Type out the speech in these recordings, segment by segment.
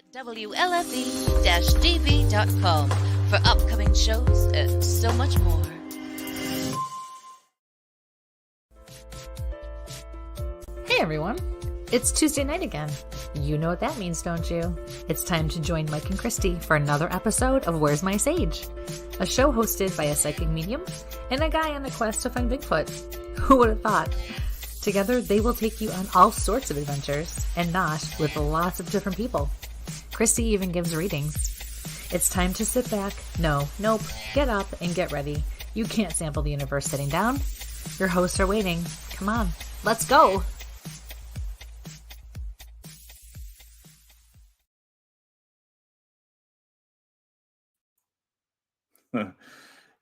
at WLFE-DB.com for upcoming shows and so much more. Hey everyone, it's Tuesday night again. You know what that means, don't you? It's time to join Mike and Kristie for another episode of Where's My Sage, a show hosted by a psychic medium and a guy on a quest to find Bigfoot. Who would have thought? Together, they will take you on all sorts of adventures, and not with lots of different people. Kristie even gives readings. It's time to sit back, get up and get ready. You can't sample the universe sitting down. Your hosts are waiting. Come on, let's go!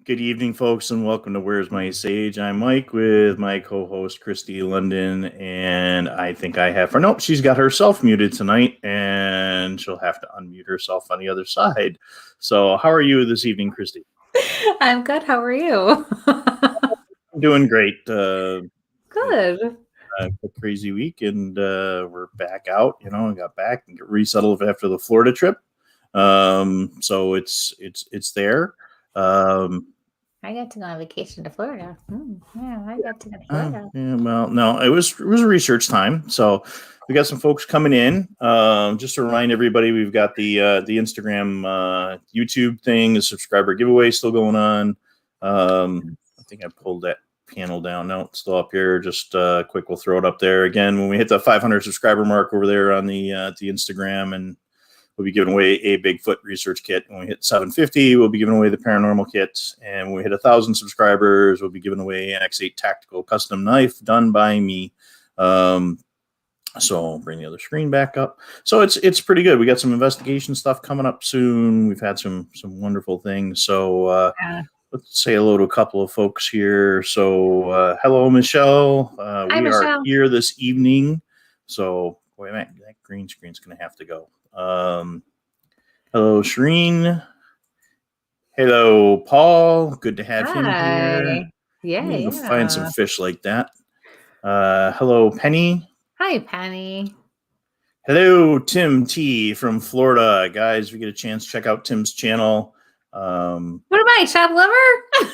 Good evening, folks, and welcome to Where's My Sage. I'm Mike with my co-host, Kristie London, and I think I have her. Nope, she's got herself muted tonight, and she'll have to unmute herself on the other side. So how are you this evening, Kristie? I'm good. How are you? I'm doing great. Good. A crazy week, and we're back out. I got back and get resettled after the Florida trip. So it's there. I got to go on vacation to Florida. I got to go to Florida. No, it was a research time. So we got some folks coming in. Just to remind everybody, we've got the Instagram, YouTube thing, the subscriber giveaway still going on. I think I pulled that panel down. No, it's still up here. Just quick, we'll throw it up there again when we hit the 500 subscriber mark over there on the Instagram, and we'll be giving away a Bigfoot research kit. When we hit 750, we'll be giving away the paranormal kit. And when we hit 1,000 subscribers, we'll be giving away an X8 tactical custom knife done by me. So I'll bring the other screen back up. So it's pretty good. We got some investigation stuff coming up soon. We've had some wonderful things. So let's say hello to a couple of folks here. So hello, Michelle. Hi, we Michelle. are here this evening. So boy, that green screen's going to have to go. Hello, Shireen. Hello, Paul. Good to have him here. Yeah. Find some fish like that. Hello, Penny. Hi, Penny. Hello, Tim T from Florida. Guys, if you get a chance, check out Tim's channel. What am I, shop lover?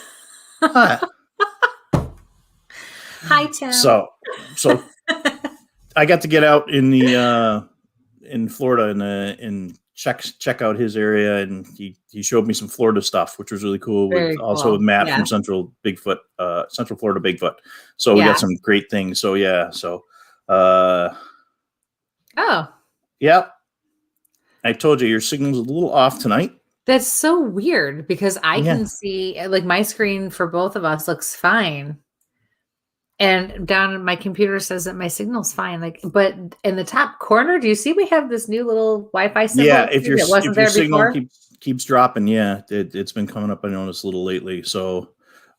Hi. Hi, Tim. So I got to get out in the in Florida and check out his area, and he showed me some Florida stuff, which was really cool. Also with Matt from Central Florida Bigfoot. So we got some great things. So yeah. I told you your signal's a little off tonight. That's so weird because I can see, like, my screen for both of us looks fine. And down my computer says that my signal's fine. But in the top corner, do you see we have this new little Wi-Fi symbol? Yeah, if your signal keeps dropping, it's been coming up. I noticed a little lately. So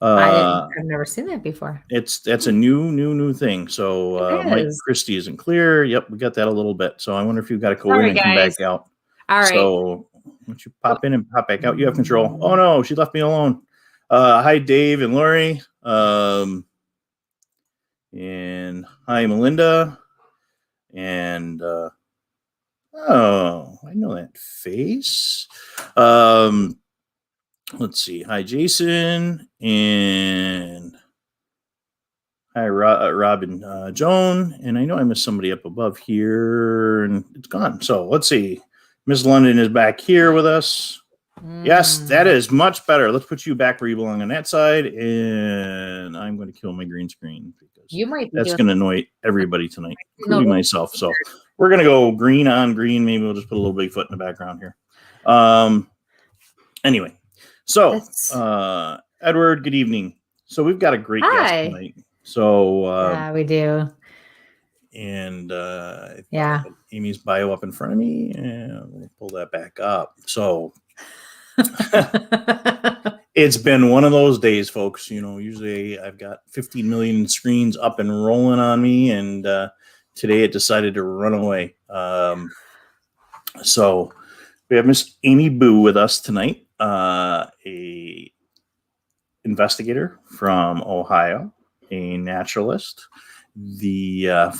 I've never seen that before. That's a new thing. So Mike Kristie isn't clear. Yep, we got that a little bit. So I wonder if you've got to go in and come back out. All right. So once you pop in and pop back out, you have control. Oh no, she left me alone. Hi, Dave and Lori. And hi, Melinda. And I know that face. Let's see. Hi, Jason. And hi, Robin Joan. And I know I missed somebody up above here, and it's gone. So let's see. Miss London is back here with us. Yes, that is much better. Let's put you back where you belong on that side. And I'm going to kill my green screen because that's going to annoy everybody tonight, including myself. So we're going to go green on green. Maybe we'll just put a little Bigfoot in the background here. Anyway, so Edward, good evening. So we've got a great guest tonight. So we do. And Amy's bio up in front of me, and we'll pull that back up. So it's been one of those days, folks. Usually I've got 15 million screens up and rolling on me, and today it decided to run away. So we have Miss amybue with us tonight, a investigator from Ohio, a naturalist, the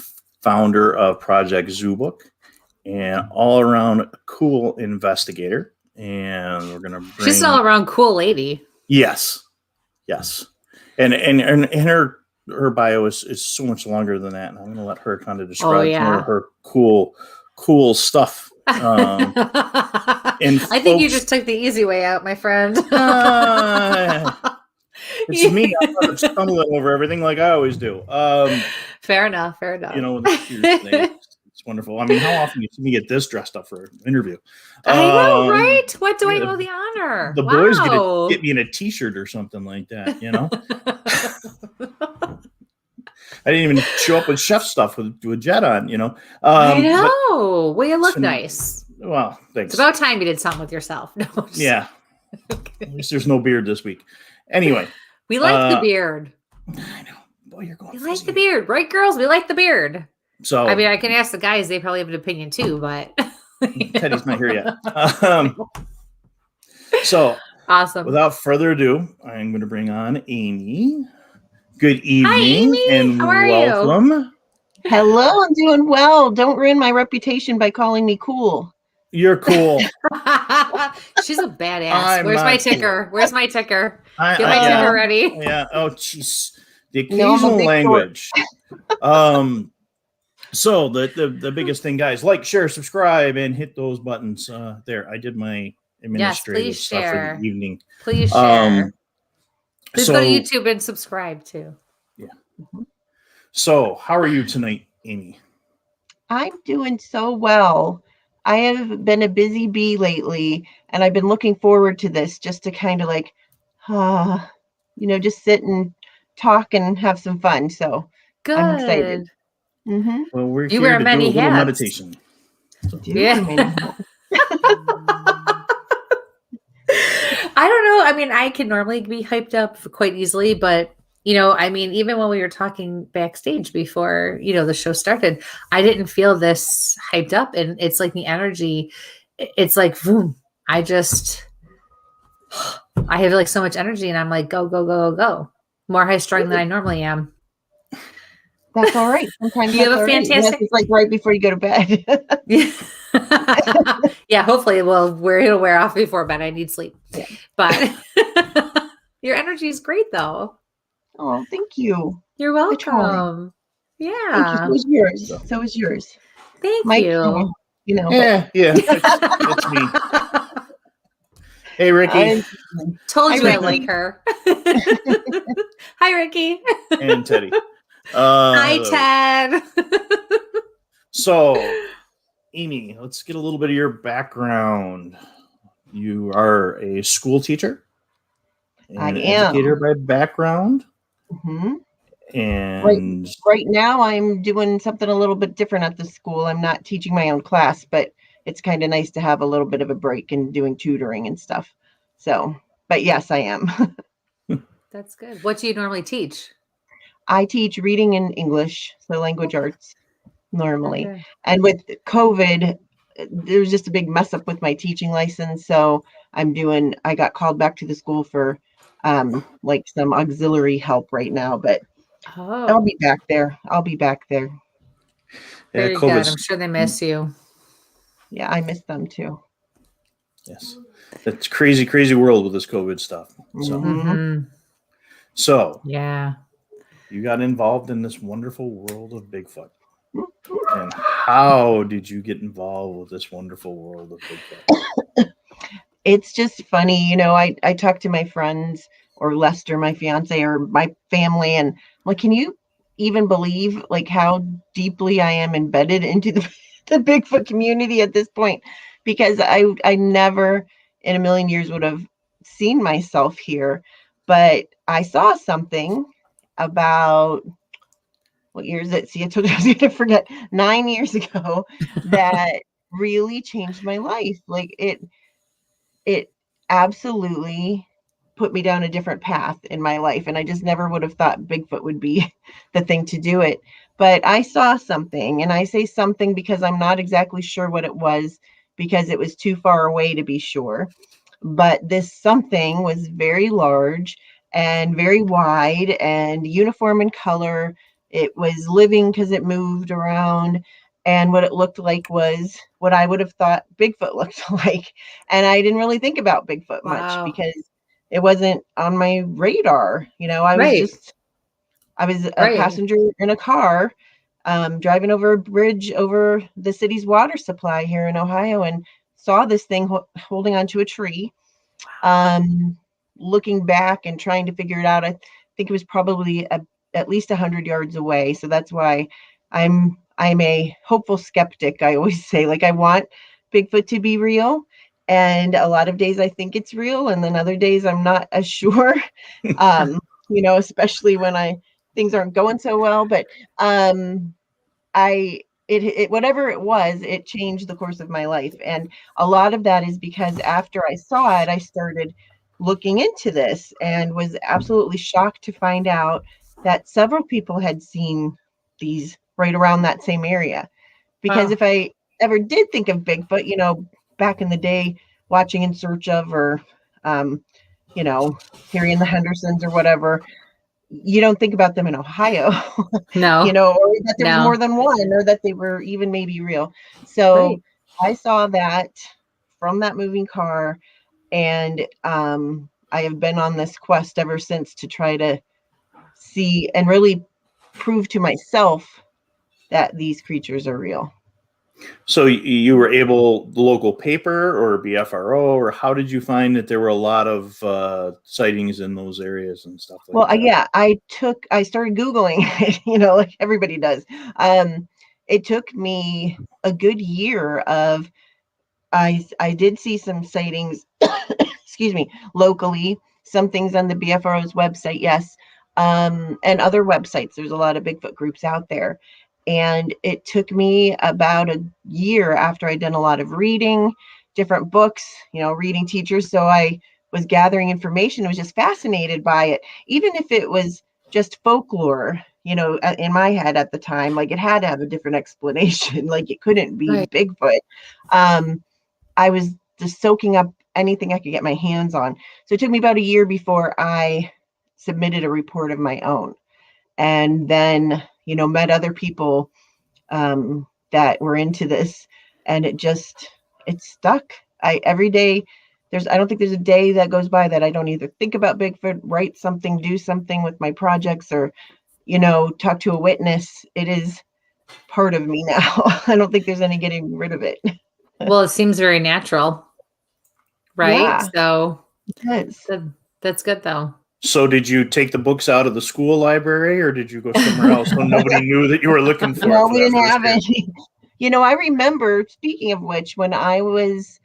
founder of Project Zoobook, and all around cool investigator. And we're gonna bring. She's an all around cool lady. Yes. And her bio is so much longer than that, and I'm gonna let her kind of describe more of her cool stuff. I think you just took the easy way out, my friend. It's me. I'm stumbling over everything like I always do. Fair enough. You know, it's wonderful. I mean, how often do you see me get this dressed up for an interview? I know, right? What do I owe the honor? The boys get me in a T-shirt or something like that, you know? I didn't even show up with chef stuff with Jet on, you know? I know. Well, you look nice. Well, thanks. It's about time you did something with yourself. No, yeah. Okay. At least there's no beard this week. Anyway. We like the beard. I know. Boy, you're going. We like the beard, right, girls? We like the beard. So I mean, I can ask the guys; they probably have an opinion too. But Teddy's not here yet. So awesome. Without further ado, I'm going to bring on Amy. Good evening. Hi, Amy. And how are welcome. You? Hello, I'm doing well. Don't ruin my reputation by calling me cool. You're cool. She's a badass. Where's my ticker? Cool. Where's my ticker? Get my ticker ready. Yeah. Oh, jeez. The occasional language. So the biggest thing, guys, like, share, subscribe, and hit those buttons. There, I did my administrative stuff for the evening. Please share. Please go to YouTube and subscribe too. Yeah. So, how are you tonight, Amy? I'm doing so well. I have been a busy bee lately, and I've been looking forward to this just to kind of like, just sit and talk and have some fun. So good. I'm excited. Mm-hmm. Well, we're here to do a little meditation. Yeah. I don't know. I mean, I can normally be hyped up quite easily, but I mean, even when we were talking backstage before, the show started, I didn't feel this hyped up, and it's like the energy. It's like, boom. I have like so much energy, and I'm like, go, go, go, go, go. More high strung than I normally am. That's all right. Sometimes you have a fantastic. It's like right before you go to bed. Yeah, hopefully it'll wear off before bed. I need sleep. Yeah. But your energy is great, though. Oh, thank you. You're welcome. Yeah. Thank you. So is yours. So is yours. Thank Mike, you. Yeah. It's me. Hey, Ricky. Told you I like her. Hi, Ricky. And Teddy. Hi, Ted. So, Amy, let's get a little bit of your background. You are a school teacher. An educator by background. Mm-hmm. And right now I'm doing something a little bit different at the school. I'm not teaching my own class, but it's kind of nice to have a little bit of a break and doing tutoring and stuff. So, but yes, I am. That's good. What do you normally teach? I teach reading and English, so language arts normally. Okay. And with COVID, there was just a big mess up with my teaching license. So I got called back to the school for like some auxiliary help right now, but I'll be back there. Very good. I'm sure they miss you. Yeah, I miss them too. Yes. It's crazy, crazy world with this COVID stuff. So, so yeah. You got involved in this wonderful world of Bigfoot. And how did you get involved with this wonderful world of Bigfoot? It's just funny. I talk to my friends or Lester, my fiance, or my family, and I'm like, can you even believe like how deeply I am embedded into the Bigfoot community at this point? Because I never in a million years would have seen myself here, but I saw something about, what year is it? See, I told you I was going to forget. 9 years ago that really changed my life. Like it absolutely put me down a different path in my life. And I just never would have thought Bigfoot would be the thing to do it. But I saw something, and I say something because I'm not exactly sure what it was, because it was too far away to be sure. But this something was very large and very wide and uniform in color. It was living because it moved around, And what it looked like was what I would have thought Bigfoot looked like. And I didn't really think about Bigfoot much because it wasn't on my radar. I was a passenger in a car, driving over a bridge over the city's water supply here in Ohio, and saw this thing holding onto a tree. Looking back and trying to figure it out, I think it was probably at least 100 yards away. So that's why I'm a hopeful skeptic. I always say, like, I want Bigfoot to be real. And a lot of days I think it's real, and then other days I'm not as sure. Especially when things aren't going so well. But whatever it was, it changed the course of my life. And a lot of that is because after I saw it, I started looking into this and was absolutely shocked to find out that several people had seen these right around that same area. Because if I ever did think of Bigfoot, back in the day, watching In Search of, or, Harry and the Hendersons or whatever, you don't think about them in Ohio. No. Or that there was more than one, or that they were even maybe real. So I saw that from that moving car, and I have been on this quest ever since to try to see and really prove to myself that these creatures are real. So you were able, the local paper or BFRO, or how did you find that there were a lot of sightings in those areas and stuff like that? Yeah, I started Googling it, like everybody does. It took me a good year of, I did see some sightings, excuse me, locally, some things on the BFRO's website, yes, and other websites. There's a lot of Bigfoot groups out there. And it took me about a year after I'd done a lot of reading, different books, reading teachers. So I was gathering information. I was just fascinated by it. Even if it was just folklore, in my head at the time, like it had to have a different explanation. Like it couldn't be Bigfoot. I was just soaking up anything I could get my hands on. So it took me about a year before I submitted a report of my own. And then, met other people that were into this, and it stuck. Every day, I don't think there's a day that goes by that I don't either think about Bigfoot, write something, do something with my projects, or, talk to a witness. It is part of me now. I don't think there's any getting rid of it. Well, it seems very natural, right? Yeah, So that's good though. So did you take the books out of the school library, or did you go somewhere else when nobody knew that you were looking for it? No, we didn't have any. I remember, speaking of which, when I was,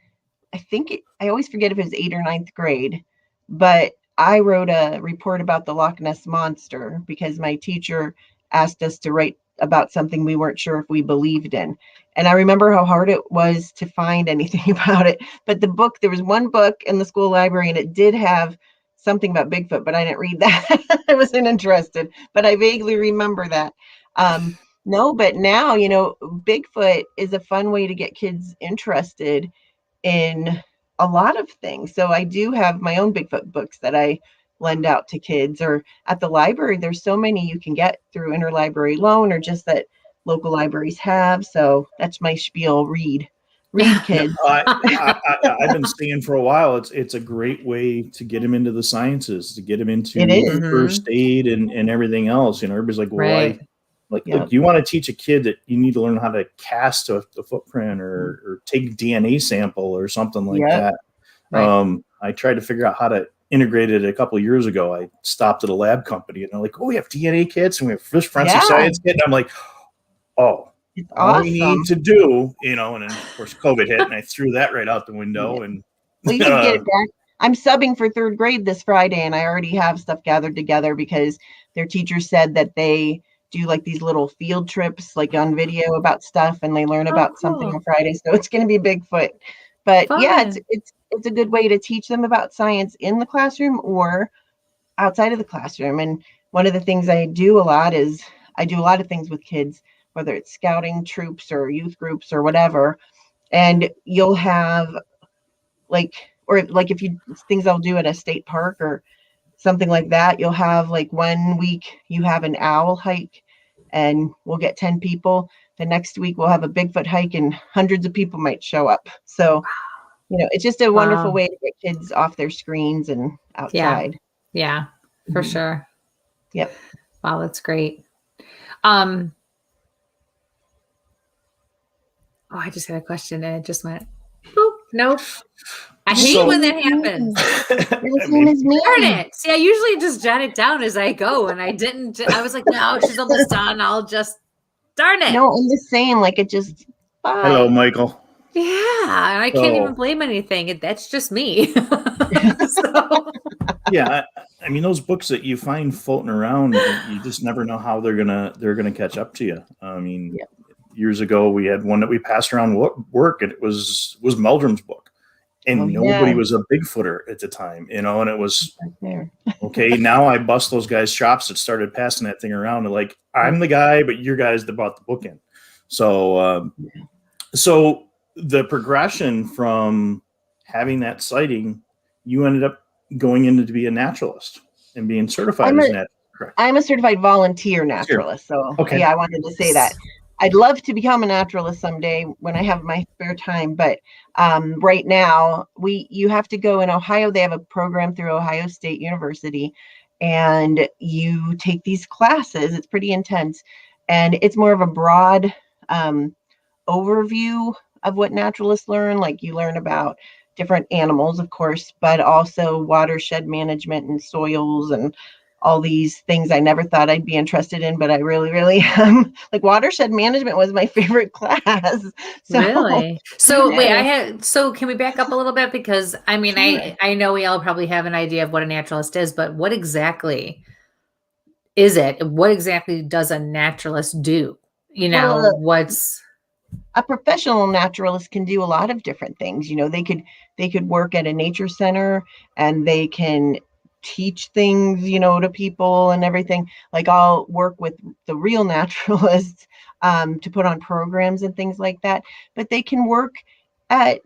I always forget if it was 8th or 9th grade, but I wrote a report about the Loch Ness Monster because my teacher asked us to write about something we weren't sure if we believed in. And I remember how hard it was to find anything about it. But there was one book in the school library, and it did have something about Bigfoot, but I didn't read that. I wasn't interested, but I vaguely remember that. No, but now, Bigfoot is a fun way to get kids interested in a lot of things. So I do have my own Bigfoot books that I lend out to kids, or at the library. There's so many you can get through interlibrary loan, or just that local libraries have. So that's my spiel. Read kids. I've been saying for a while, it's a great way to get them into the sciences, to get them into first aid and everything else. Everybody's like, well, look, you want to teach a kid that you need to learn how to cast a footprint or take DNA sample or something like that. Right. I tried to figure out how to integrate it a couple of years ago. I stopped at a lab company, and they're like, oh, we have DNA kits and we have forensic science kit. And I'm like, oh, it's all awesome. we need to do, and then of course COVID hit, and I threw that right out the window. And well, you can get it back. I'm subbing for 3rd grade this Friday, and I already have stuff gathered together because their teacher said that they do like these little field trips, like on video about stuff, and they learn about something on Friday. So it's going to be Bigfoot. But it's a good way to teach them about science in the classroom or outside of the classroom. And one of the things I do a lot is I do a lot of things with kids, whether it's scouting troops or youth groups or whatever. And you'll have things I'll do at a state park or something like that. You'll have like 1 week you have an owl hike, and we'll get 10 people. the next week we'll have a Bigfoot hike and hundreds of people might show up. So, it's just a wonderful way to get kids off their screens and outside. Yeah, for sure. Yep. Wow, that's great. I just had a question and it just went, boop, nope. I hate when that happens. Darn it. See, I usually just jot it down as I go, and I didn't. I was like, no, she's almost done. I'll just, darn it. No, I'm just saying, like, it just, bye. Hello, Michael. Yeah, and I can't even blame anything. That's just me. Yeah, I mean, those books that you find floating around, you just never know how they're gonna catch up to you. I mean, years ago we had one that we passed around work, and it was Meldrum's book, and nobody was a Bigfooter at the time, and it was okay. Now I bust those guys' chops that started passing that thing around. And like, I'm the guy, but you're guys that brought the book in. So, so the progression from having that sighting, you ended up going into to be a naturalist and being certified as a naturalist. Correct. I'm a certified volunteer naturalist. So I wanted to say that. I'd love to become a naturalist someday when I have my spare time. But right now, you have to go in Ohio. They have a program through Ohio State University, and you take these classes. It's pretty intense, and it's more of a broad overview of what naturalists learn. Like, you learn about different animals, of course, but also watershed management and soils and all these things I never thought I'd be interested in, but I really, really am. Like, watershed management was my favorite class. So, really? So so can we back up a little bit? Because I mean, I know we all probably have an idea of what a naturalist is, but what exactly is it? What exactly does a naturalist do? What's a professional naturalist can do a lot of different things. They could work at a nature center, and they can teach things, to people and everything. Like, I'll work with the real naturalists to put on programs and things like that. But they can work at,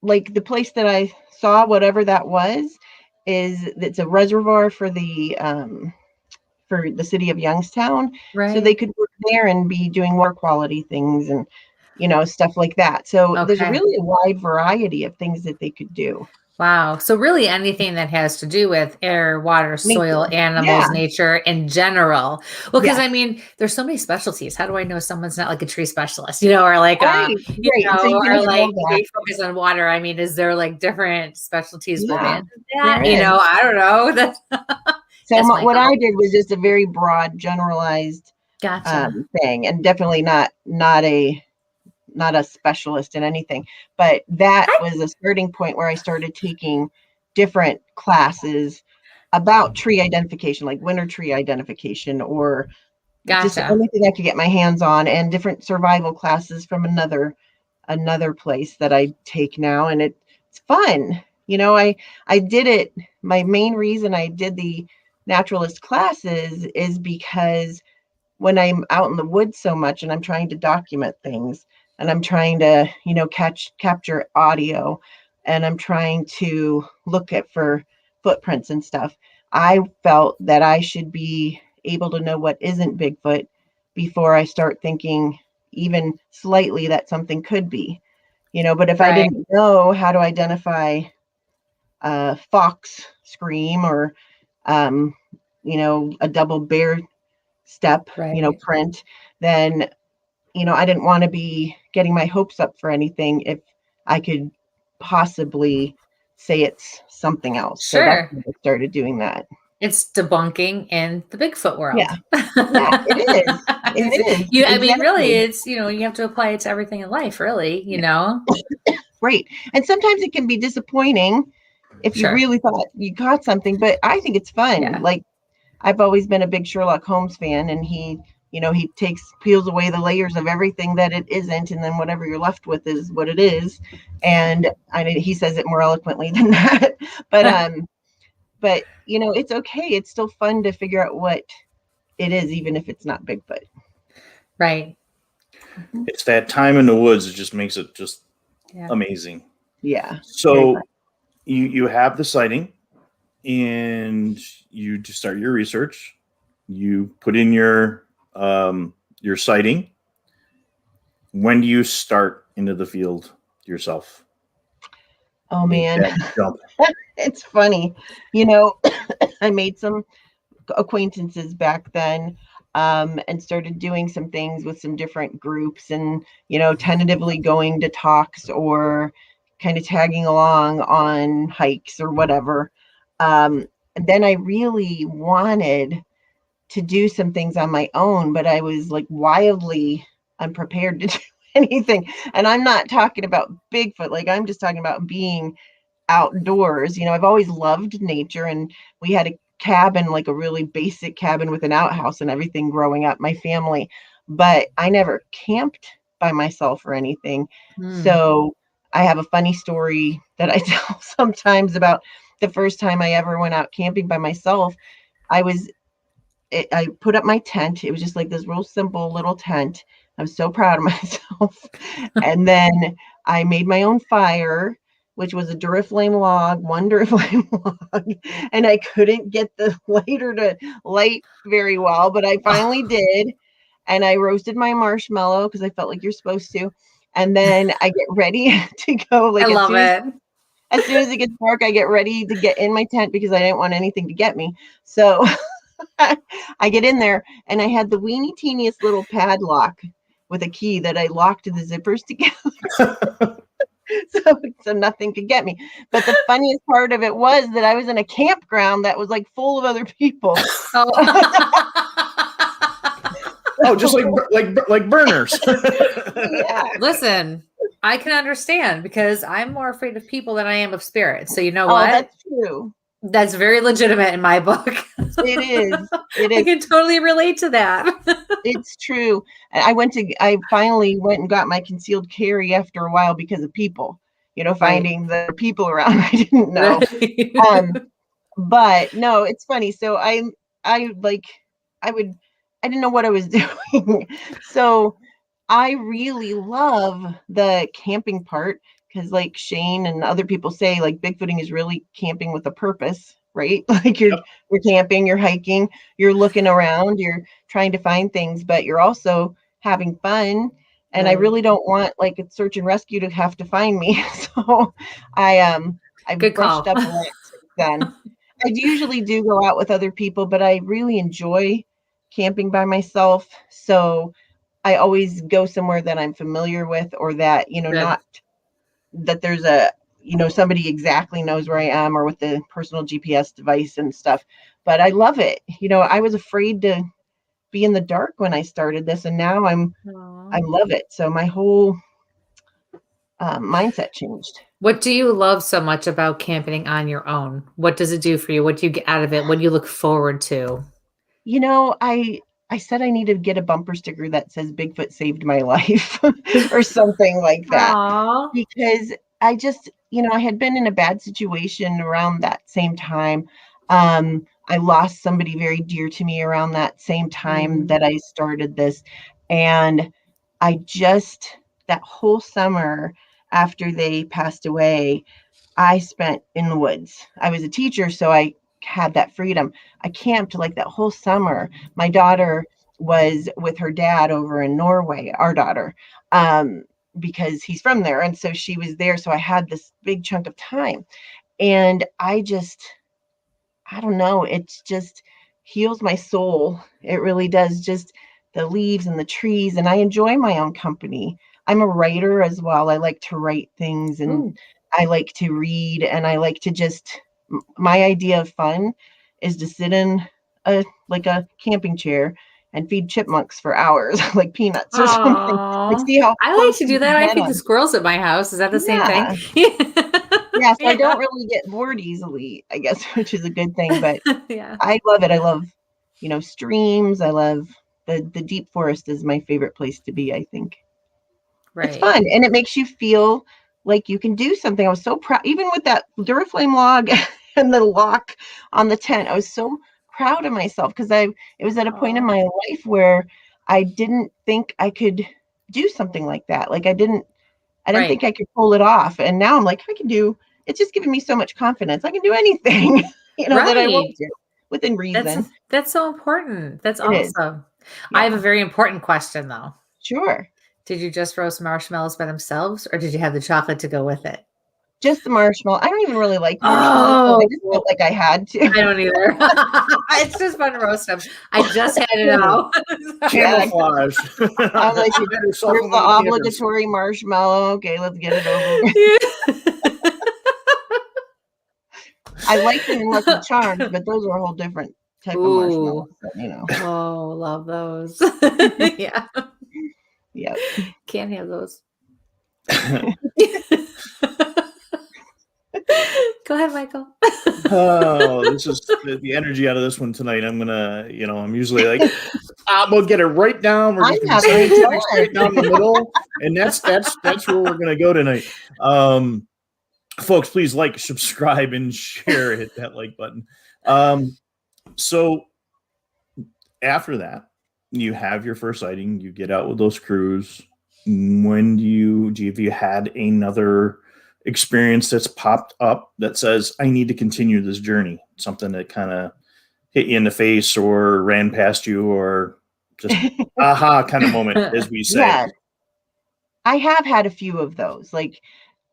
like the place that I saw, whatever that was, it's a reservoir for the city of Youngstown. right? So they could work there and be doing water quality things and, stuff like that. So there's really a wide variety of things that they could do. Wow. So really anything that has to do with air, water, soil, animals, nature in general. Well, because I mean, there's so many specialties. How do I know someone's not like a tree specialist, or like, or like they focus on water? I mean, is there like different specialties within that? I don't know. So what I did was just a very broad, generalized thing, and definitely not a specialist in anything. But that was a starting point where I started taking different classes about tree identification, like winter tree identification, or just anything I could get my hands on, and different survival classes from another place that I take now, and it's fun. I did it. My main reason I did the naturalist classes is because when I'm out in the woods so much and I'm trying to document things, and I'm trying to, capture audio, and I'm trying to look for footprints and stuff, I felt that I should be able to know what isn't Bigfoot before I start thinking even slightly that something could be, but if I didn't know how to identify fox scream or, a double bear step, print, then, I didn't want to be getting my hopes up for anything if I could possibly say it's something else. Sure. So that's when I started doing that. It's debunking in the Bigfoot world. Yeah, it is. It is. I mean, really, it's, you have to apply it to everything in life, really, Right. And sometimes it can be disappointing if you really thought you got something, but I think it's fun. Yeah. Like, I've always been a big Sherlock Holmes fan, and he peels away the layers of everything that it isn't, and then whatever you're left with is what it is. And he says it more eloquently than that, but it's okay. It's still fun to figure out what it is, even if it's not Bigfoot. Right. It's that time in the woods that just makes it just amazing. Yeah. So you have the sighting, and you just start your research. You put in your your sighting, when do you start into the field yourself? Oh Make man, that jump. it's funny. You know, I made some acquaintances back then, and started doing some things with some different groups, and tentatively going to talks or kind of tagging along on hikes or whatever. And then I really wanted to do some things on my own, but I was like wildly unprepared to do anything. And I'm not talking about Bigfoot, like I'm just talking about being outdoors. I've always loved nature, and we had a cabin, like a really basic cabin with an outhouse and everything growing up, my family, but I never camped by myself or anything. So I have a funny story that I tell sometimes about the first time I ever went out camping by myself. I put up my tent. It was just like this real simple little tent. I was so proud of myself. And then I made my own fire, which was a Duraflame log, one Duraflame log, and I couldn't get the lighter to light very well, but I finally did. And I roasted my marshmallow because I felt like you're supposed to. And then I get ready to go. Like I love it. As soon as it gets dark, I get ready to get in my tent because I didn't want anything to get me. So I get in there, and I had the weeny teeniest little padlock with a key that I locked the zippers together. So nothing could get me. But the funniest part of it was that I was in a campground that was like full of other people. Oh, just like burners. Yeah. Listen, I can understand because I'm more afraid of people than I am of spirits. So you know Oh, what? that's true. That's very legitimate in my book. It is. It I is. can totally relate to that. It's true. I finally went and got my concealed carry after a while because of people, finding the people around I didn't know. But no, it's funny. So I didn't know what I was doing. So I really love the camping part because, like Shane and other people say, like Bigfooting is really camping with a purpose, right? Like you're camping, you're hiking, you're looking around, you're trying to find things, but you're also having fun. And I really don't want like a search and rescue to have to find me. So I've Good brushed call. up a lot since then. I usually do go out with other people, but I really enjoy camping by myself. So I always go somewhere that I'm familiar with, or that, not that there's somebody exactly knows where I am, or with the personal GPS device and stuff. But I love it. I was afraid to be in the dark when I started this, and now I love it. So my whole mindset changed. What do you love so much about camping on your own? What does it do for you? What do you get out of it? What do you look forward to? I said I need to get a bumper sticker that says Bigfoot saved my life or something like that. Aww. Because I just, I had been in a bad situation around that same time. I lost somebody very dear to me around that same time that I started this. And that whole summer after they passed away, I spent in the woods. I was a teacher, so I had that freedom. I camped like that whole summer. My daughter was with her dad over in Norway, our daughter, because he's from there. And so she was there. So I had this big chunk of time. And I don't know, it just heals my soul. It really does. Just the leaves and the trees. And I enjoy my own company. I'm a writer as well. I like to write things, and I like to read, and I like to my idea of fun is to sit in a camping chair and feed chipmunks for hours, like peanuts or something. Like, see how I like close to do you that. can I feed get the squirrels at my house. Is that the same thing? Yeah, so I don't really get bored easily, I guess, which is a good thing. But Yeah. I love it. I love, streams. I love the deep forest is my favorite place to be, I think. It's Right. fun, and it makes you feel like you can do something. I was so proud, even with that Duraflame log and the lock on the tent. I was so proud of myself because it was at a point in my life where I didn't think I could do something like that. Like I didn't think I could pull it off. And now I'm like, it's just giving me so much confidence. I can do anything, that I want to within reason. That's so important. That's It is. awesome. I have a very important question, though. Sure. Did you just roast marshmallows by themselves, or did you have the chocolate to go with it? Just the marshmallow. I don't even really like marshmallows, so I just felt like I had to. I don't either. It's just fun to roast them. I just had it out. Camouflage. I'm like, here's the obligatory marshmallow. Okay, let's get it over. I like them in Lucky Charms, but those are a whole different type of marshmallows. But, Oh, love those. Yeah. Yeah. Can't have those. Go ahead, Michael. Oh, this is the energy out of this one tonight. I'm gonna, I'm usually like, we'll get it right down. We're just gonna scientific straight down the middle, and that's where we're gonna go tonight. Folks, please like, subscribe, and share. Hit that like button. So after that, you have your first sighting. You get out with those crews. When have you had another experience that's popped up that says, I need to continue this journey? Something that kind of hit you in the face or ran past you, or just aha kind of moment, as we say. Yeah. I have had a few of those. Like,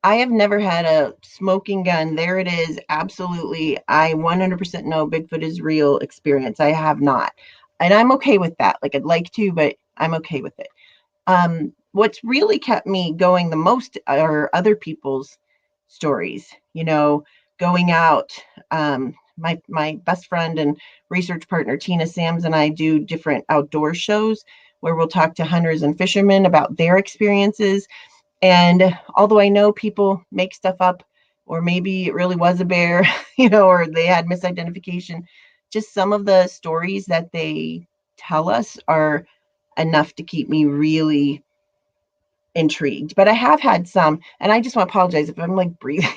I have never had a smoking gun. There it is. Absolutely. I 100% know Bigfoot is real experience. I have not. And I'm okay with that. Like, I'd like to, but I'm okay with it. What's really kept me going the most are other people's stories, going out. My best friend and research partner, Tina Sams, and I do different outdoor shows where we'll talk to hunters and fishermen about their experiences. And although I know people make stuff up, or maybe it really was a bear, or they had misidentification, just some of the stories that they tell us are enough to keep me really intrigued. But I have had some, and I just want to apologize if I'm like breathing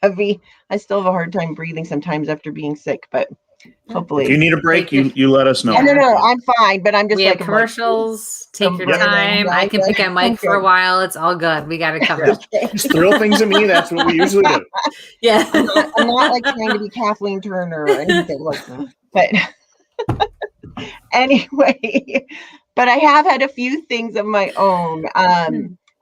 heavy. I still have a hard time breathing sometimes after being sick, but hopefully. If you need a break, you let us know. No, I'm fine, but I'm just we have commercials. Take your time. I can pick on Mike for a while. It's all good. We got it covered. Just throw things at me. That's what we usually do. Yeah. I'm not like trying to be Kathleen Turner or anything like that. But anyway, but I have had a few things of my own.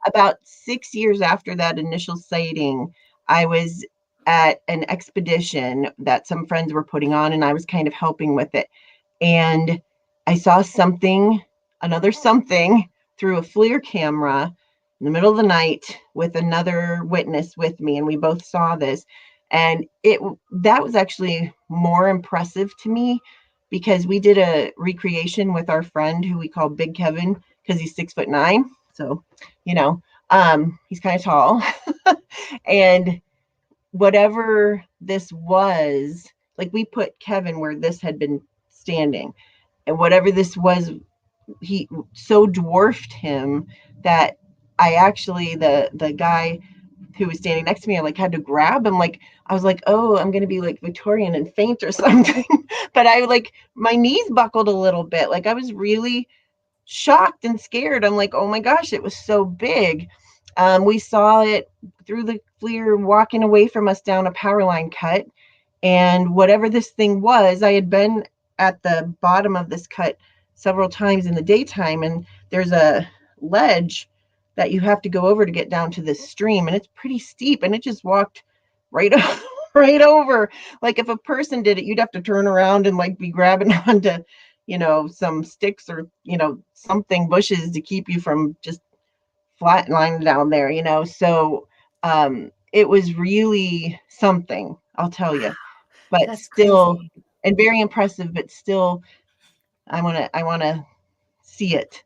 About 6 years after that initial sighting, I was at an expedition that some friends were putting on, and I was kind of helping with it. And I saw another something through a FLIR camera in the middle of the night with another witness with me. And we both saw this. And that was actually more impressive to me, because we did a recreation with our friend who we call Big Kevin, because he's 6'9". So, he's kind of tall. And whatever this was, like, we put Kevin where this had been standing, and whatever this was, he so dwarfed him that I actually, the guy who was standing next to me, I like had to grab him. Like, I was like, oh, I'm going to be like Victorian and faint or something. But my knees buckled a little bit. Like, I was really shocked and scared. I'm like, oh my gosh, it was so big. We saw it through the FLIR walking away from us down a power line cut. And whatever this thing was, I had been at the bottom of this cut several times in the daytime, and there's a ledge that you have to go over to get down to this stream, and it's pretty steep, and it just walked right over. Like, if a person did it, you'd have to turn around and like be grabbing onto, some sticks or, something, bushes, to keep you from just flatlining down there, So it was really something, I'll tell you. But that's still crazy. And very impressive, but still I want to see it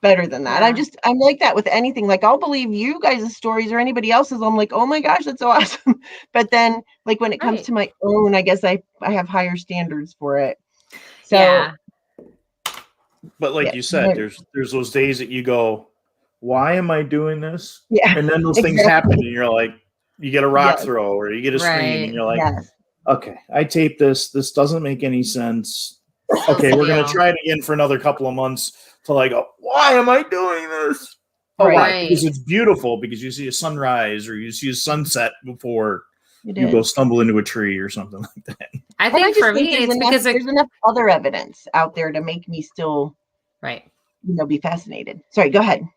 better than that. Yeah. I'm like that with anything. Like, I'll believe you guys' stories or anybody else's. I'm like, oh my gosh, that's so awesome. But then, like, when it comes to my own, I guess I have higher standards for it. So, yeah. But like you said, there's those days that you go, why am I doing this? Yeah. And then those things happen, and you're like, you get a rock throw, or you get a scream, and you're like, okay, I taped this. This doesn't make any sense. Okay, we're going to try it again for another couple of months till I go, why am I doing this? Oh, why? Because it's beautiful, because you see a sunrise or you see a sunset before you go stumble into a tree or something like that. I think for me, it's because there's enough other evidence out there to make me still Right. be fascinated. Sorry, go ahead.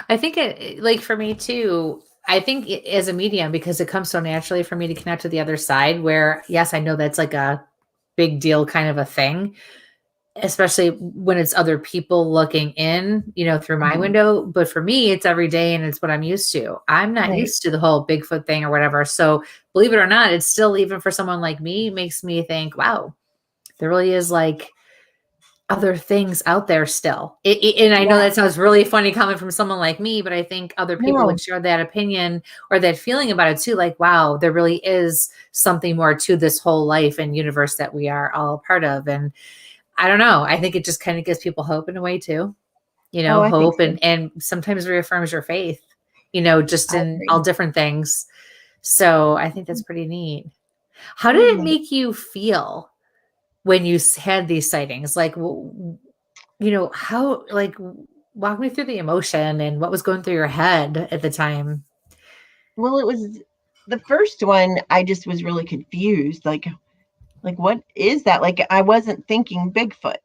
I think like for me too, I think as a medium, because it comes so naturally for me to connect to the other side where, yes, I know that's like a big deal kind of a thing, especially when it's other people looking in, through my window. But for me, it's every day and it's what I'm used to. I'm not used to the whole Bigfoot thing or whatever. So believe it or not, it's still, even for someone like me, makes me think, wow, there really is like other things out there still. And I know that sounds really funny coming from someone like me, but I think other people would share that opinion or that feeling about it too. Like, wow, there really is something more to this whole life and universe that we are all a part of. And I don't know. I think it just kind of gives people hope in a way too, hope and sometimes reaffirms your faith, just in all different things. So I think that's pretty neat. How did it make you feel when you had these sightings? Like, how, like, walk me through the emotion and what was going through your head at the time. Well, it was the first one. I just was really confused. Like what is that? Like, I wasn't thinking Bigfoot,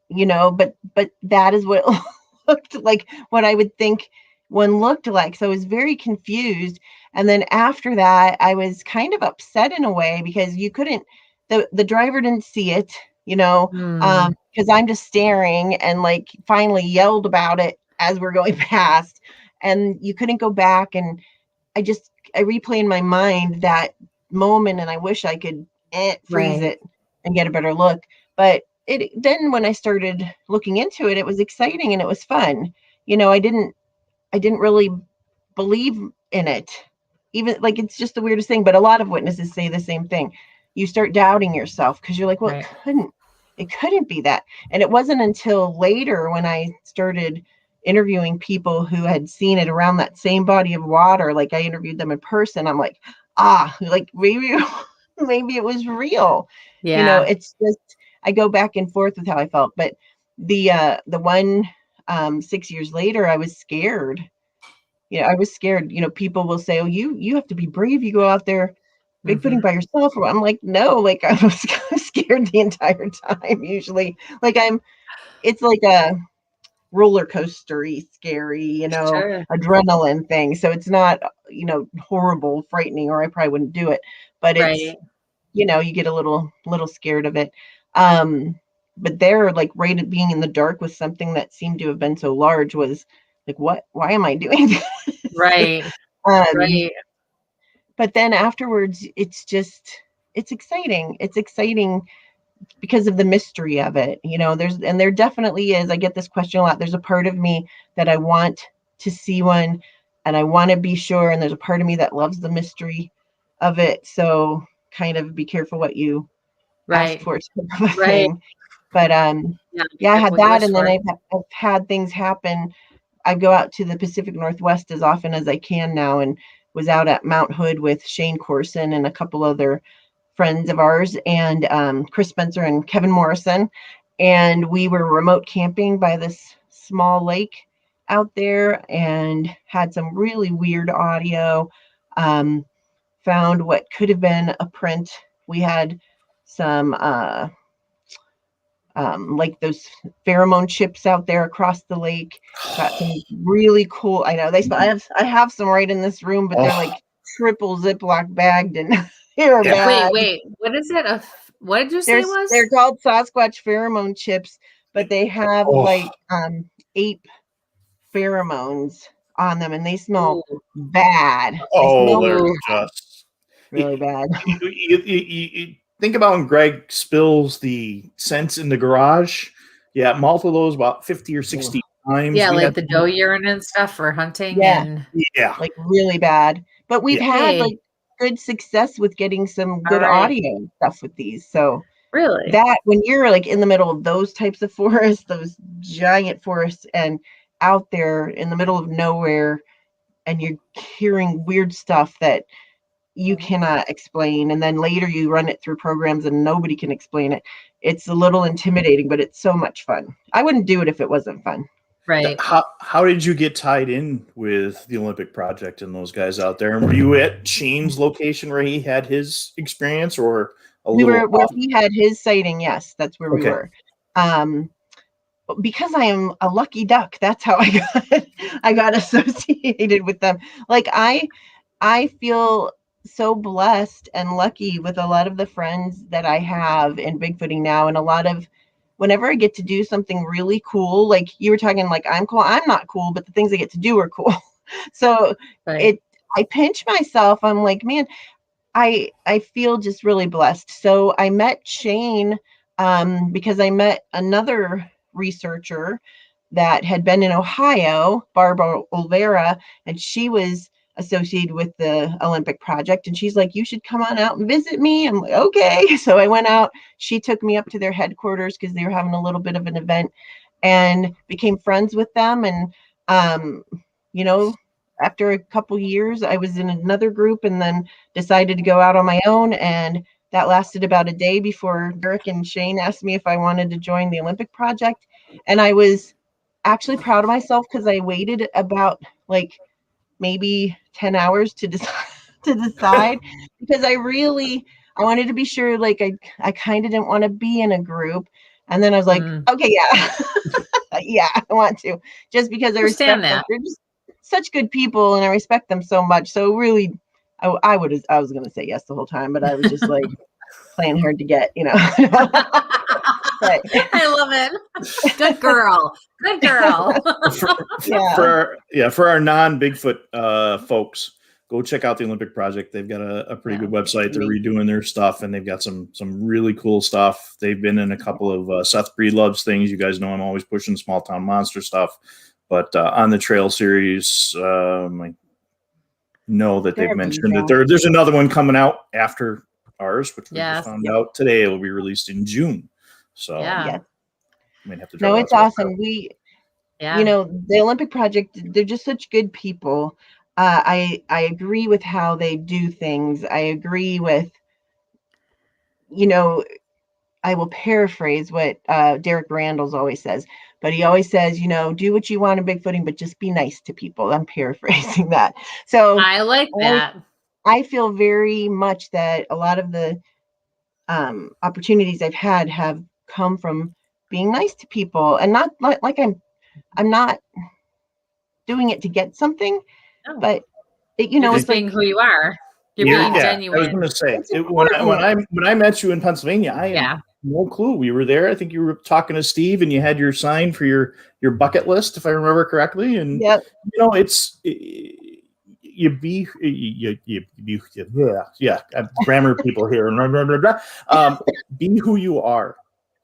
but that is what it looked like, what I would think one looked like. So I was very confused. And then after that, I was kind of upset in a way because you couldn't, the driver didn't see it, because I'm just staring and like finally yelled about it as we're going past, and you couldn't go back. And I replay in my mind that moment, and I wish I could freeze it and get a better look. But then when I started looking into it, it was exciting and it was fun. I didn't really believe in it. Even like, it's just the weirdest thing. But a lot of witnesses say the same thing. You start doubting yourself because you're like, well, it couldn't be that. And it wasn't until later when I started interviewing people who had seen it around that same body of water. Like, I interviewed them in person. I'm like, like maybe it was real. It's just, I go back and forth with how I felt. But the one 6 years later, I was scared. I was scared. People will say, oh, you have to be brave. You go out there Bigfooting by yourself. I'm like, no, like I was scared the entire time. Usually, like it's like a roller coastery, scary, adrenaline thing. So it's not, horrible, frightening, or I probably wouldn't do it. But it's, you get a little scared of it. But there, like, right at being in the dark with something that seemed to have been so large was like, why am I doing this? Right. But then afterwards, it's exciting. It's exciting because of the mystery of it. There definitely is. I get this question a lot. There's a part of me that I want to see one and I want to be sure. And there's a part of me that loves the mystery of it. So kind of be careful what you ask for. Thing. But I had that. And then I've had things happen. I go out to the Pacific Northwest as often as I can now, and was out at Mount Hood with Shane Corson and a couple other friends of ours, and Chris Spencer and Kevin Morrison. And we were remote camping by this small lake out there and had some really weird audio. Found what could have been a print. We had some like those pheromone chips out there across the lake. Got some really cool. I know I have some right in this room, but they're like triple Ziploc bagged and they're bad. Wait, what is it? What did you say it was? They're called Sasquatch pheromone chips, but they have like ape pheromones on them, and they smell bad. They're just really bad. You think about when Greg spills the scents in the garage. Yeah, multiple those about 50 or 60 times. Yeah, like the doe urine and stuff for hunting. Yeah, like really bad. But we've had like good success with getting some good audio and stuff with these. So really, that when you're like in the middle of those types of forests, those giant forests, and out there in the middle of nowhere, and you're hearing weird stuff that you cannot explain, and then later you run it through programs and nobody can explain it. It's a little intimidating, but it's so much fun. I wouldn't do it if it wasn't fun. Right. How did you get tied in with the Olympic Project and those guys out there? And were you at Shane's location where he had his experience, or where he had his sighting? Yes, that's where we were. because I am a lucky duck, that's how I got associated with them. Like I feel so blessed and lucky with a lot of the friends that I have in Bigfooting now, and a lot of whenever I get to do something really cool, like you were talking, like I'm cool, I'm not cool, but the things I get to do are cool. So Right. I pinch myself. I'm like, man, I feel just really blessed. So I met Shane because I met another researcher that had been in Ohio, Barbara Olvera, and she was associated with the Olympic Project. And she's like, you should come on out and visit me. I'm like, okay. So I went out. She took me up to their headquarters because they were having a little bit of an event, and became friends with them. And, you know, after a couple years, I was in another group and then decided to go out on my own. And that lasted about a day before Derek and Shane asked me if I wanted to join the Olympic Project. And I was actually proud of myself because I waited about like maybe 10 hours to decide because I wanted to be sure, like I kind of didn't want to be in a group. And then I was like, okay, yeah. Yeah, I want to, just because I respect them. They're just such good people and I respect them so much. So really, I was going to say yes the whole time, but I was just like playing hard to get, you know. But, I love it. Good girl. Good girl. For our non-Bigfoot folks, go check out the Olympic Project. They've got a pretty good website. They're redoing their stuff, and they've got some really cool stuff. They've been in a couple of Seth Breedlove's things. You guys know I'm always pushing small town monster stuff. But on the trail series, I know that they've mentioned that there's another one coming out after ours, which we just found out today. It will be released in June. So yeah. Might have to no, it's awesome. You know, the Olympic Project, they're just such good people. I agree with how they do things. I agree with, you know, I will paraphrase what Derek Randall's always says, but he always says, you know, do what you want in Bigfooting, but just be nice to people. I'm paraphrasing that. So I like that. I feel very much that a lot of the opportunities I've had have come from being nice to people, and not like I'm not doing it to get something, but you know, it's being who you are. You're being genuine. I was going to say when I met you in Pennsylvania, I had no clue. We were there. I think you were talking to Steve, and you had your sign for your bucket list, if I remember correctly. And you know, it's grammar people here. Be who you are.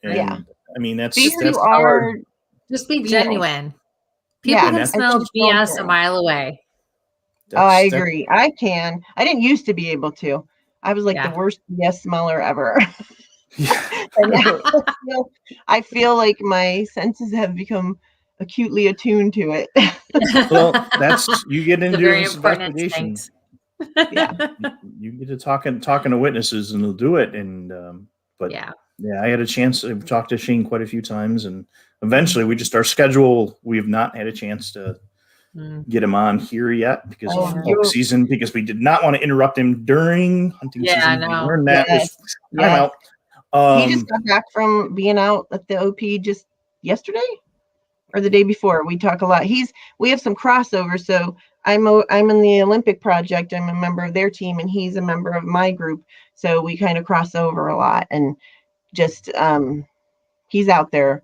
And, I mean, that's be who you are. Just be genuine. People can smell BS a mile away. I agree. I didn't used to be able to. I was like the worst BS smeller ever. And now I feel like my senses have become acutely attuned to it. Well, that's you get into this investigation. You get to talking to witnesses, and they'll do it. And I had a chance to talk to Shane quite a few times, and eventually our schedule. We have not had a chance to get him on here yet because of elk season, because we did not want to interrupt him during hunting season. We learned that was out. He just got back from being out at the OP just yesterday or the day before. We talk a lot. We have some crossover. So I'm in the Olympic Project. I'm a member of their team, and he's a member of my group. So we kind of cross over a lot, and just he's out there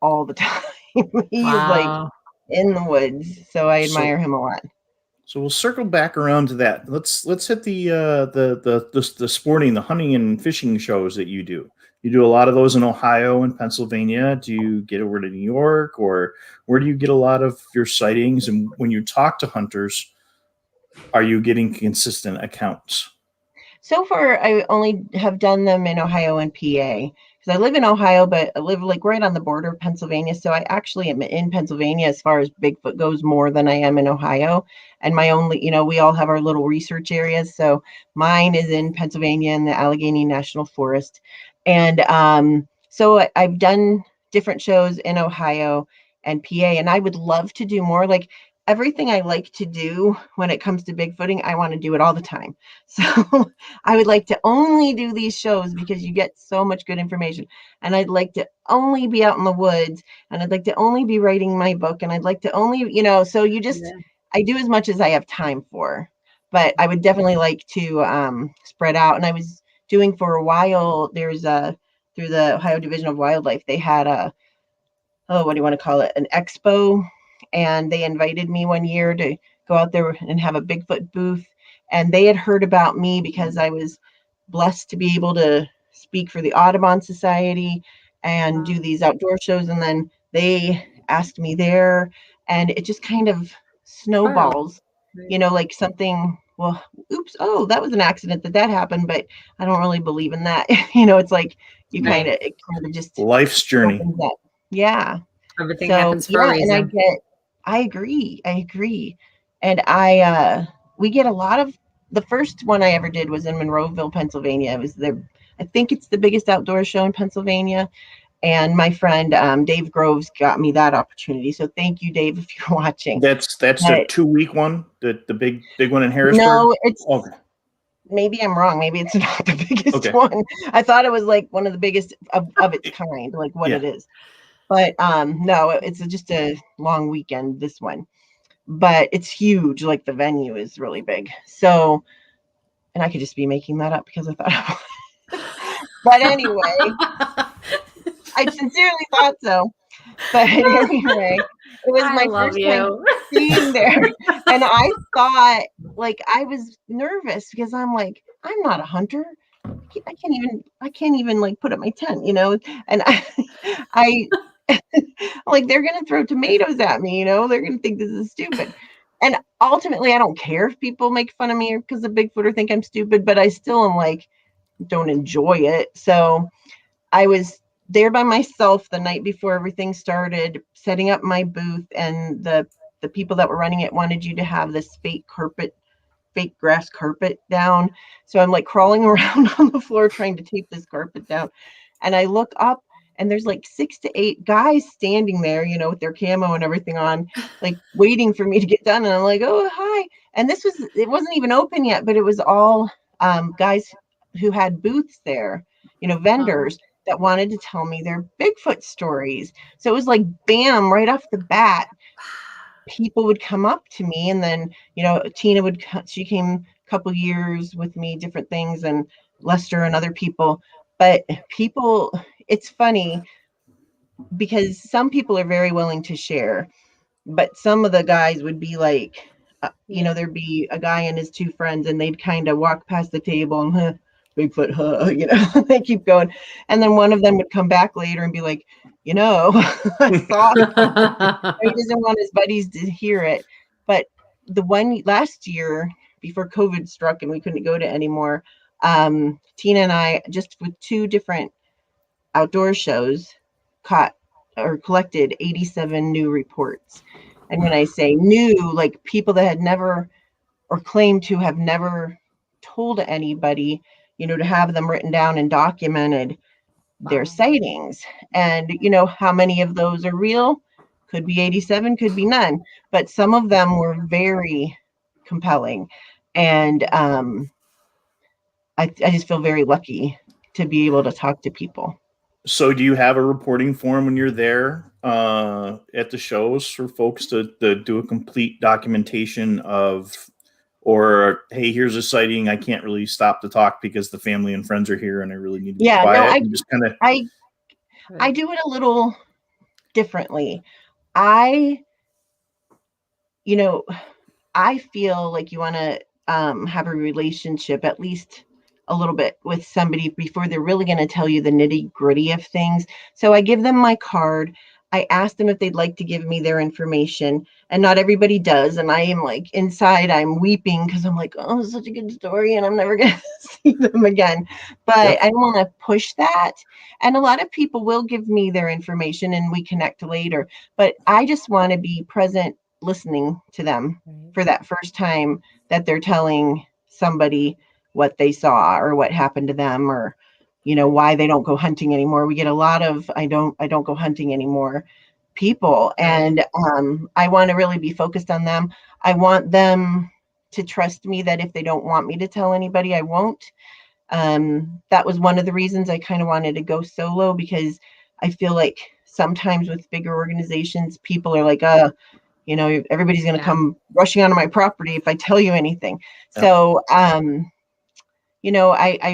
all the time. He's like in the woods. So I admire him a lot. So we'll circle back around to that. Let's hit the sporting, the hunting and fishing shows that you do. You do a lot of those in Ohio and Pennsylvania. Do you get over to New York, or where do you get a lot of your sightings? And when you talk to hunters, are you getting consistent accounts? So far, I only have done them in Ohio and PA. I live in Ohio, but I live like right on the border of Pennsylvania. So I actually am in Pennsylvania as far as Bigfoot goes more than I am in Ohio. And my only, you know, we all have our little research areas. So mine is in Pennsylvania in the Allegheny National Forest. And so I've done different shows in Ohio and PA, and I would love to do more. Like everything I like to do when it comes to Bigfooting, I want to do it all the time. So I would like to only do these shows because you get so much good information. And I'd like to only be out in the woods, and I'd like to only be writing my book, and I'd like to only, so I do as much as I have time for. But I would definitely like to spread out. And I was doing for a while, through the Ohio Division of Wildlife, they had what do you want to call it? An expo. And they invited me one year to go out there and have a Bigfoot booth. And they had heard about me because I was blessed to be able to speak for the Audubon Society and do these outdoor shows. And then they asked me there, and it just kind of snowballs, like something, well, oops, oh, that was an accident that happened, but I don't really believe in that. It's like it kind of just life's journey. Yeah. Everything happens for a reason. And I agree. And we get a lot of, the first one I ever did was in Monroeville, Pennsylvania. It was I think it's the biggest outdoor show in Pennsylvania. And my friend, Dave Groves, got me that opportunity. So thank you, Dave, if you're watching. That's the 2-week one, the big one in Harrisburg? No, maybe I'm wrong. Maybe it's not the biggest one. I thought it was like one of the biggest of its kind, like what it is. But no, it's just a long weekend, this one. But it's huge. Like the venue is really big. So, and I could just be making that up because I thought but anyway, I sincerely thought so. But anyway, it was my first time being there. And I thought, like, I was nervous because I'm like, I'm not a hunter. I can't even like put up my tent, and I like, they're going to throw tomatoes at me, they're going to think this is stupid. And ultimately, I don't care if people make fun of me because of Bigfoot or think I'm stupid, but I still am like, don't enjoy it. So I was there by myself the night before everything started, setting up my booth, and the people that were running it wanted you to have this fake grass carpet down. So I'm like crawling around on the floor trying to tape this carpet down. And I look up, and there's like 6 to 8 guys standing there, with their camo and everything on, like waiting for me to get done. And I'm like, oh, hi. And it wasn't even open yet, but it was all guys who had booths there, vendors that wanted to tell me their Bigfoot stories. So it was like, bam, right off the bat, people would come up to me. And then, Tina she came a couple years with me, different things, and Lester and other people. But it's funny because some people are very willing to share, but some of the guys would be like, there'd be a guy and his 2 friends, and they'd kind of walk past the table and, Bigfoot, they keep going. And then one of them would come back later and be like, I saw it. He doesn't want his buddies to hear it. But the one last year before COVID struck and we couldn't go to anymore, Tina and I, just with 2 different outdoor shows, collected 87 new reports. And when I say new, like people that had never or claimed to have never told anybody, to have them written down and documented their sightings. And how many of those are real? Could be 87, could be none, but some of them were very compelling. And I just feel very lucky to be able to talk to people. So do you have a reporting form when you're there at the shows for folks to do a complete documentation of, or, hey, here's a sighting, I can't really stop to talk because the family and friends are here and I really need to be quiet? I do it a little differently. I feel like you want to have a relationship, at least a little bit, with somebody before they're really going to tell you the nitty gritty of things. So I give them my card. I ask them if they'd like to give me their information, and not everybody does. And I am like, inside, I'm weeping because I'm like, oh, it's such a good story and I'm never going to see them again. But I don't want to push that. And a lot of people will give me their information and we connect later. But I just want to be present, listening to them for that first time that they're telling somebody what they saw or what happened to them, or why they don't go hunting anymore. We get a lot of I don't go hunting anymore. people. And I want to really be focused on them. I want them to trust me that if they don't want me to tell anybody, I won't. That was one of the reasons I kind of wanted to go solo, because I feel like sometimes with bigger organizations, people are like, everybody's going to come rushing onto my property if I tell you anything. Yep. So, I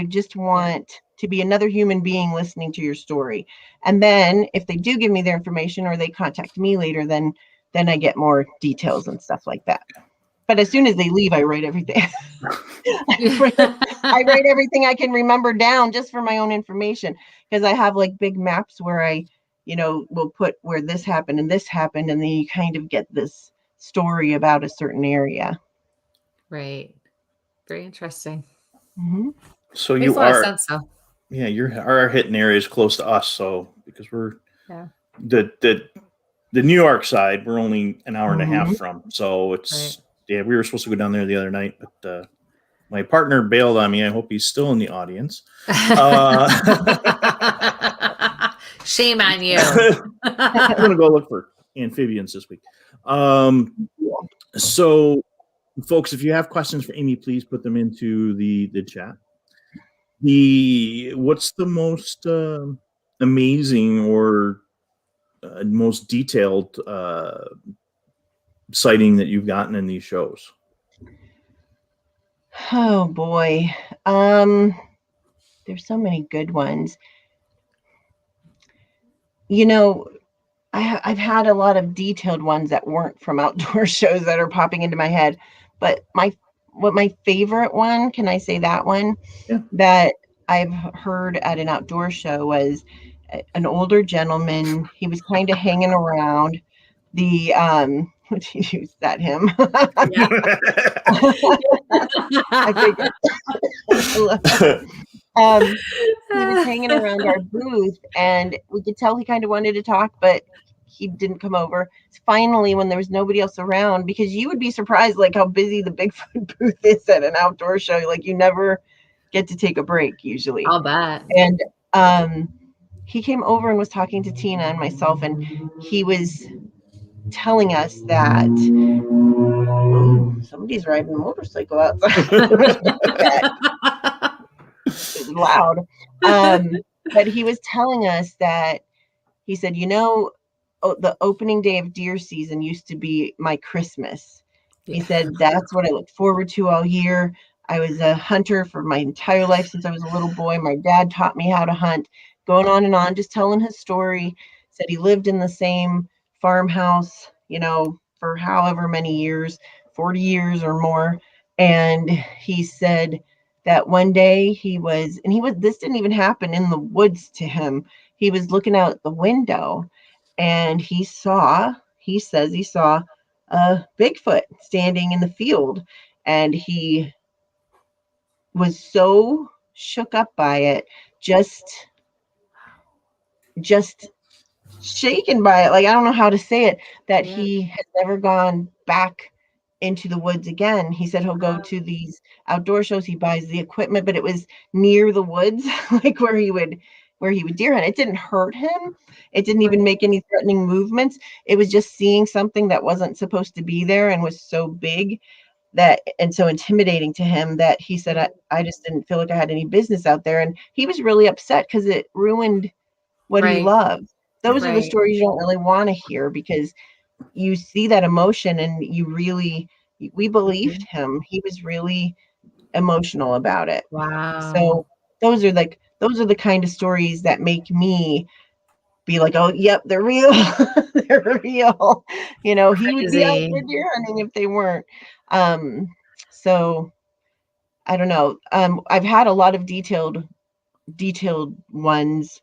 just want to be another human being listening to your story. And then if they do give me their information or they contact me later, then I get more details and stuff like that. But as soon as they leave, I write everything. I write everything I can remember down just for my own information, because I have like big maps where I, will put where this happened, and then you kind of get this story about a certain area. Right. Very interesting. Mm-hmm. So Makes you a lot of are, sense, though. Yeah, our hitting area is close to us. So because we're the New York side, we're only an hour and a half from. So it's we were supposed to go down there the other night, but my partner bailed on me. I hope he's still in the audience. Shame on you. I'm gonna go look for amphibians this week. So, folks, if you have questions for Amy, please put them into the chat. What's the most amazing or most detailed sighting that you've gotten in these shows? Oh boy, there's so many good ones. I've had a lot of detailed ones that weren't from outdoor shows that are popping into my head, but my favorite one, can I say that one? Yeah. That I've heard at an outdoor show was an older gentleman. He was kind of hanging around the is that him? I figured. He was hanging around our booth, and we could tell he kind of wanted to talk, but he didn't come over. Finally, when there was nobody else around, because you would be surprised like how busy the Bigfoot booth is at an outdoor show. Like you never get to take a break usually. I'll bet. And he came over and was talking to Tina and myself, and he was telling us that somebody's riding a motorcycle outside. It was loud. But he was telling us that he said, the opening day of deer season used to be my Christmas. He said, that's what I looked forward to all year. I was a hunter for my entire life since I was a little boy. My dad taught me how to hunt, going on, just telling his story. Said he lived in the same farmhouse, for however many years, 40 years or more. And he said that one day this didn't even happen in the woods to him. He was looking out the window and he says he saw a Bigfoot standing in the field, and he was so shook up by it, just shaken by it. Like, I don't know how to say it, that he has never gone back into the woods again. He said he'll go to these outdoor shows. He buys the equipment, but it was near the woods, like where he would deer hunt. It didn't hurt him. It didn't even make any threatening movements. It was just seeing something that wasn't supposed to be there and was so big and so intimidating to him that he said, I just didn't feel like I had any business out there. And he was really upset because it ruined what he loved. Those are the stories you don't really want to hear, because you see that emotion and we believed him. He was really emotional about it. Wow. So those are the kind of stories that make me be like, oh, yep, they're real. They're real. He would be out there deer hunting if they weren't. So I don't know. I've had a lot of detailed ones.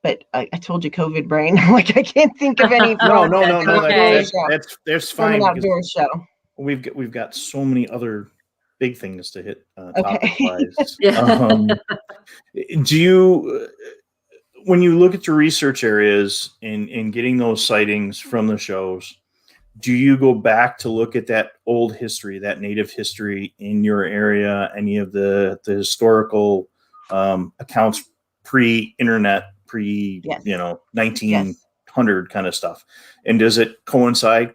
But I told you, COVID brain. Like I can't think of any. No. Okay. That's fine. From an outdoor show. We've got so many other big things to hit Okay. topic-wise. Do you, when you look at your research areas and getting those sightings from the shows, do you go back to look at that old history, that native history in your area, any of the historical accounts pre-internet, 1900s 100 kind of stuff. And does it coincide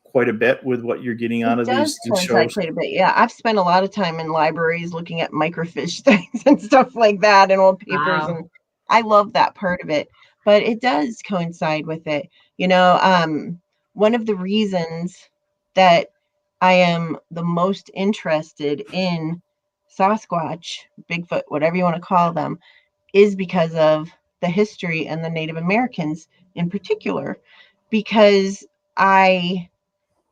quite a bit with what you're getting out of these shows? Quite a bit. Yeah, I've spent a lot of time in libraries looking at microfiche things and stuff like that, and old papers, Wow. and I love that part of it. But it does coincide with it. One of the reasons that I am the most interested in Sasquatch, Bigfoot, whatever you want to call them, is because of the history and the Native Americans in particular, because I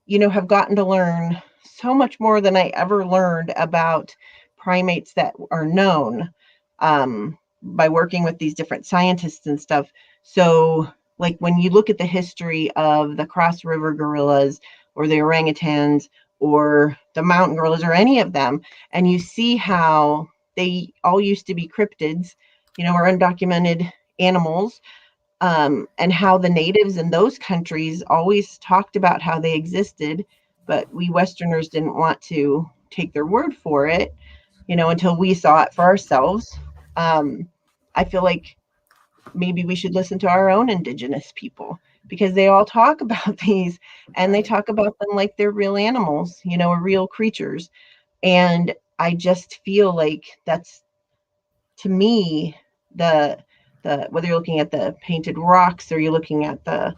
have gotten to learn so much more than I ever learned about primates that are known by working with these different scientists and stuff. So, like when you look at the history of the Cross River gorillas or the orangutans or the mountain gorillas or any of them, and you see how they all used to be cryptids, or undocumented animals, and how the natives in those countries always talked about how they existed, but we Westerners didn't want to take their word for it, until we saw it for ourselves. I feel like maybe we should listen to our own indigenous people, because they all talk about these, and they talk about them like they're real animals, or real creatures. And I just feel like that's, to me, the whether you're looking at the painted rocks or you're looking at the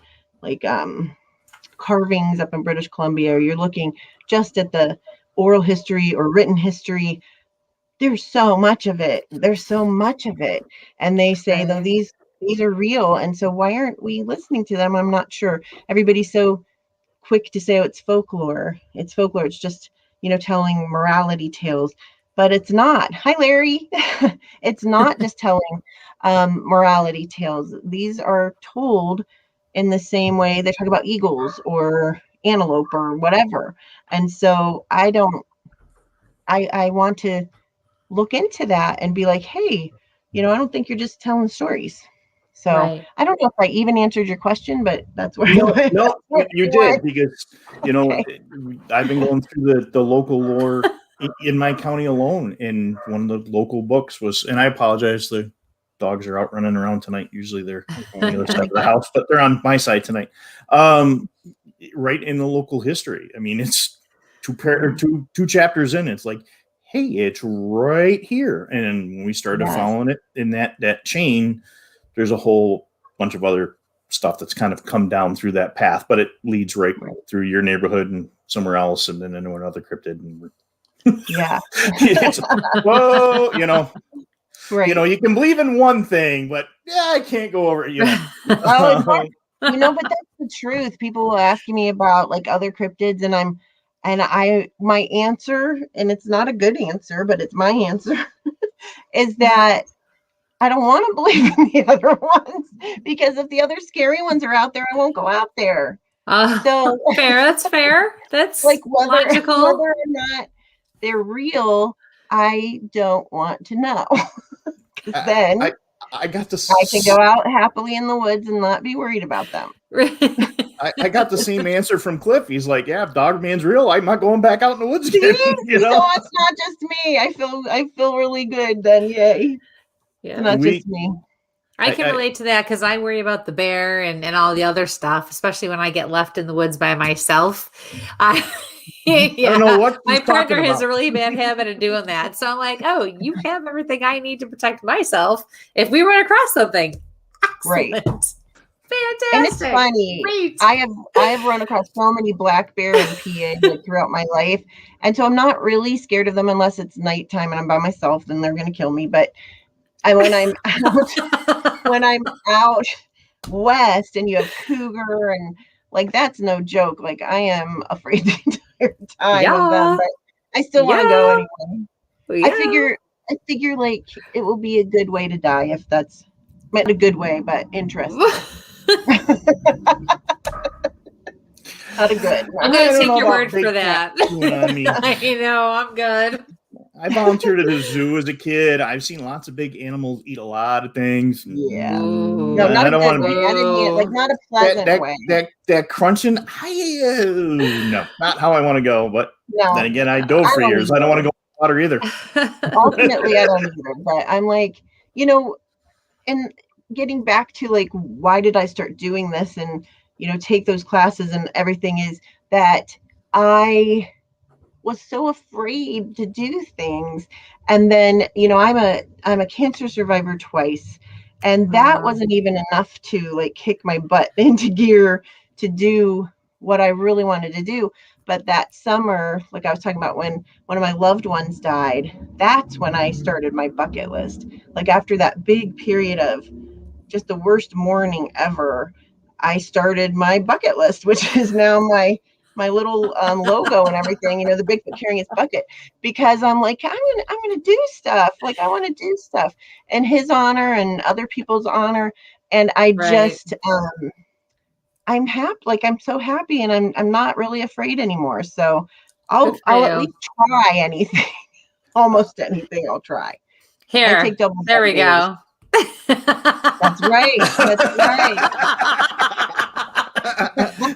carvings up in British Columbia, or you're looking just at the oral history or written history, there's so much of it. And they say, though, these are real. And so why aren't we listening to them? I'm not sure. Everybody's so quick to say, oh, it's folklore. It's just, telling morality tales. But it's not. Hi, Larry. It's not just telling morality tales. These are told in the same way they talk about eagles or antelope or whatever. And so I want to look into that and be like, hey, I don't think you're just telling stories. So I don't know if I even answered your question, but that's where no, you did, because okay. I've been going through the local lore in my county alone, and one of the local books was, and I apologize, the dogs are out running around tonight. Usually they're on the other side of the house, but they're on my side tonight. Right in the local history. I mean, it's two chapters in. It's like, hey, it's right here. And when we started following it in that chain, there's a whole bunch of other stuff that's kind of come down through that path, but it leads right through your neighborhood and somewhere else, and then into another cryptid. And whoa, right. You can believe in one thing, but I can't go over it. But that's the truth. People will ask me about other cryptids, and my answer, and it's not a good answer, but it's my answer, is that I don't want to believe in the other ones, because if the other scary ones are out there, I won't go out there. So fair. That's fair. That's logical. Whether or not they're real, I don't want to know. Then I got this. I can go out happily in the woods and not be worried about them. I got the same answer from Cliff. He's like, yeah, if Dog Man's real, I'm not going back out in the woods again. So it's not just me. I feel really good then. Yay. Yeah. It's not just me. I can relate to that, because I worry about the bear and all the other stuff, especially when I get left in the woods by myself. I don't know what my partner has a really bad habit of doing that. So I'm like, oh, you have everything I need to protect myself if we run across something. Excellent. Right. Fantastic. And it's funny. Great. I have run across so many black bear in PA throughout my life. And so I'm not really scared of them unless it's nighttime and I'm by myself, then they're going to kill me. But when I'm out west and you have cougar and that's no joke. I am afraid the entire time of them, but I still want to go anyway. I figure it will be a good way to die, if that's meant in a good way, but interesting. Not a good. I'm going to take your word for that. I'm good. I volunteered at a zoo as a kid. I've seen lots of big animals eat a lot of things. Yeah. No, not a good way. Not a pleasant way. That crunching. No, not how I want to go. But then again, I dove for years. I don't want to go in the water either. Ultimately, I don't either. But I'm and getting back to like, why did I start doing this and, take those classes and everything, is that I was so afraid to do things. And then, I'm a cancer survivor twice. And that wasn't even enough to like kick my butt into gear to do what I really wanted to do. But that summer, like I was talking about, when one of my loved ones died, that's when I started my bucket list. Like after that big period of just the worst mourning ever, I started my bucket list, which is now my little logo and everything, the Bigfoot carrying his bucket, because I'm like, I'm gonna do stuff. Like I want to do stuff in his honor and other people's honor. And I just, I'm happy. Like I'm so happy, and I'm not really afraid anymore. So I'll at least try anything, almost anything. I'll try. Here, I take double. There we go. That's right. That's right.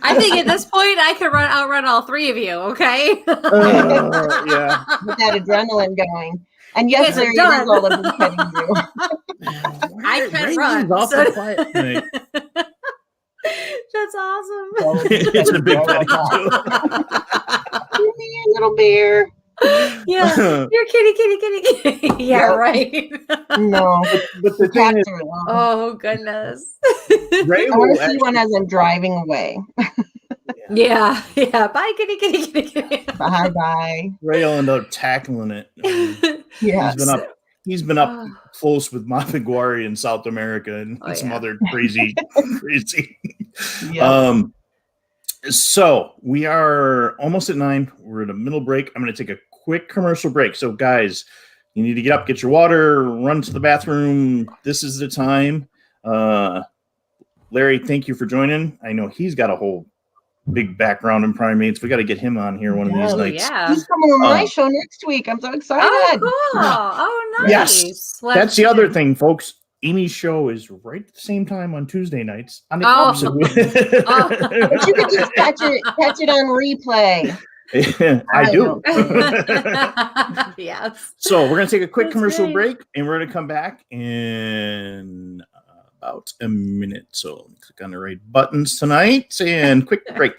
I think at this point I could outrun all three of you. Okay. Yeah. With that adrenaline going. And yes, Larry, it is all of petting you. I can run. Awful quiet tonight. That's awesome. It's a big petting too. Little bear. Yeah, you're kitty. Yeah, right. No, but the thing is, oh goodness. Ray I want to see one as I'm driving away. Yeah. Bye, kitty. Bye. Ray will end up tackling it. Yeah, he's been up close with Mapiguari in South America and some other crazy. Yeah. So we are almost at 9. We're at a middle break. I'm going to take a quick commercial break. So guys, you need to get up, get your water, run to the bathroom. This is the time. Larry, thank you for joining. I know he's got a whole big background in primates. We got to get him on here one of these nights. Yeah. He's coming on my show next week. I'm so excited. Oh, cool. Oh, nice. Yes. That's the other thing, folks. Amy's show is right at the same time on Tuesday nights. On the opposite. But you can just catch it on replay. I do. Yes. So we're going to take a quick commercial break, and we're going to come back in about a minute. So click on the right buttons tonight and quick break.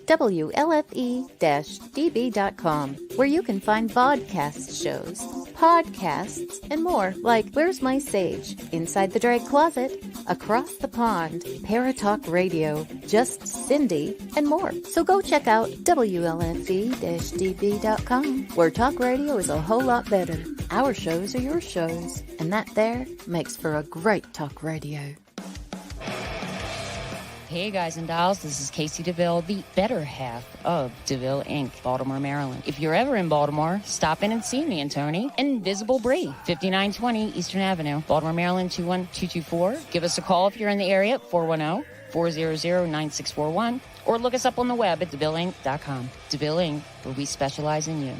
WLFE-DB.com, where you can find vodcast shows, podcasts, and more like Where's My Sage, Inside the Drag Closet, Across the Pond, Paratalk Radio, Just Cindy, and more. So go check out WLFE-DB.com, where talk radio is a whole lot better. Our shows are your shows, and that there makes for a great talk radio. Hey guys and dolls, this is Casey DeVille, the better half of DeVille Inc., Baltimore, Maryland. If you're ever in Baltimore, stop in and see me and Tony. Invisible Bree, 5920 Eastern Avenue, Baltimore, Maryland, 21224. Give us a call if you're in the area, 410-400-9641, or look us up on the web at DeVilleInc.com. DeVille Inc., where we specialize in you.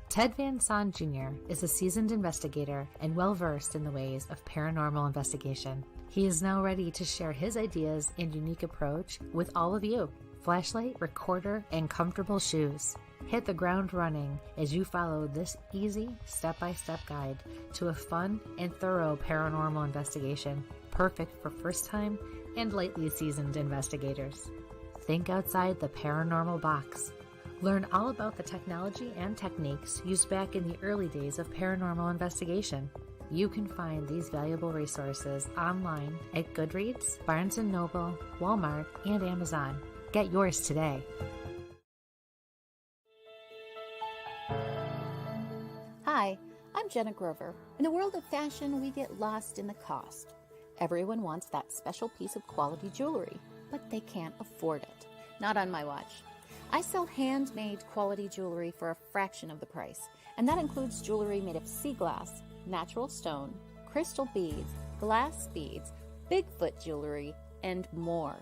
Ted Van Son Jr. is a seasoned investigator and well-versed in the ways of paranormal investigation. He is now ready to share his ideas and unique approach with all of you. Flashlight, recorder, and comfortable shoes. Hit the ground running as you follow this easy step-by-step guide to a fun and thorough paranormal investigation, perfect for first-time and lightly seasoned investigators. Think outside the paranormal box. Learn all about the technology and techniques used back in the early days of paranormal investigation. You can find these valuable resources online at Goodreads, Barnes & Noble, Walmart, and Amazon. Get yours today. Hi, I'm Jenna Grover. In the world of fashion, we get lost in the cost. Everyone wants that special piece of quality jewelry, but they can't afford it. Not on my watch. I sell handmade quality jewelry for a fraction of the price, and that includes jewelry made of sea glass, natural stone, crystal beads, glass beads, Bigfoot jewelry, and more.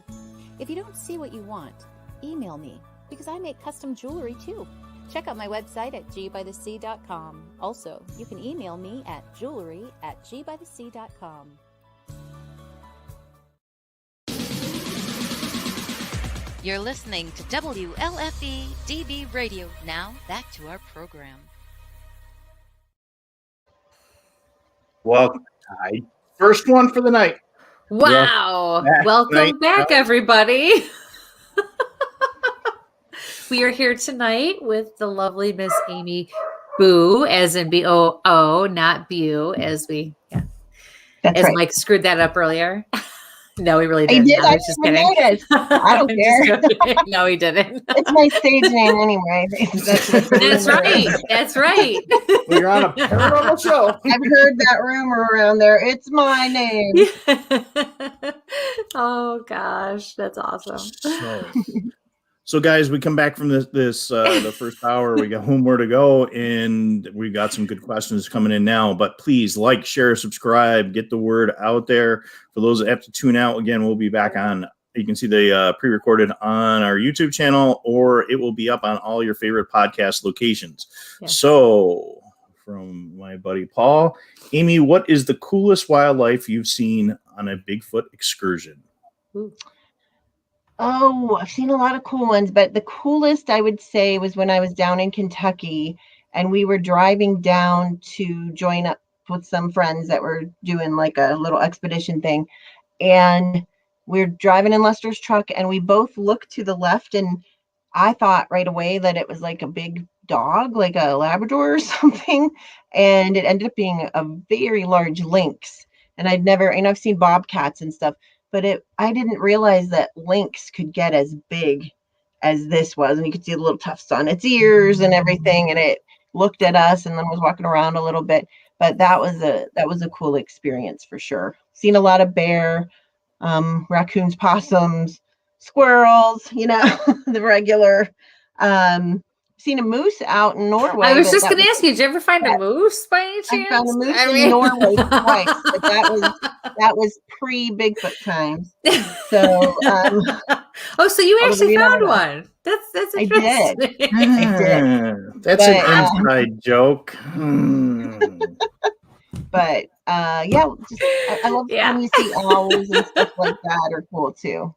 If you don't see what you want, email me, because I make custom jewelry too. Check out my website at gbythesea.com. Also, you can email me at jewelry@gbythesea.com. You're listening to WLFE DB Radio. Now, back to our program. Welcome. First one for the night. Wow. Welcome back, everybody. We are here tonight with the lovely Miss amybue, as in B-O-O, not Bew, as we, That's right. Mike screwed that up earlier. No, he really I didn't. did. I was just kidding. I don't care. No, he didn't. It's my stage name anyway. That's right. That's right. We're on a paranormal show. I've heard that rumor around there. It's my name. Oh gosh, that's awesome. So guys, we come back from the first hour. We got one more to go, and we got some good questions coming in now. But please like, share, subscribe, get the word out there. For those that have to tune out, again, we'll be back on. You can see the pre-recorded on our YouTube channel, or it will be up on all your favorite podcast locations. Yeah. So, from my buddy Paul, Amy, what is the coolest wildlife you've seen on a Bigfoot excursion? Ooh. Oh, I've seen a lot of cool ones, but the coolest I would say was when I was down in Kentucky and we were driving down to join up with some friends that were doing like a little expedition thing. And we're driving in Lester's truck and we both looked to the left, and I thought right away that it was like a big dog, like a Labrador or something. And it ended up being a very large lynx. And I've seen bobcats and stuff, but I didn't realize that lynx could get as big as this was. And you could see the little tufts on its ears and everything. And it looked at us and then was walking around a little bit. But that was a cool experience for sure. Seen a lot of bear, raccoons, possums, squirrels, the regular. Seen a moose out in Norway. I was just going to ask you, did you ever find a moose by any chance? I found a moose in Norway twice, but that was pre-Bigfoot times. So, so you actually found one. That's interesting. I did. That's an inside joke. But I love when you see owls and stuff like that are cool too.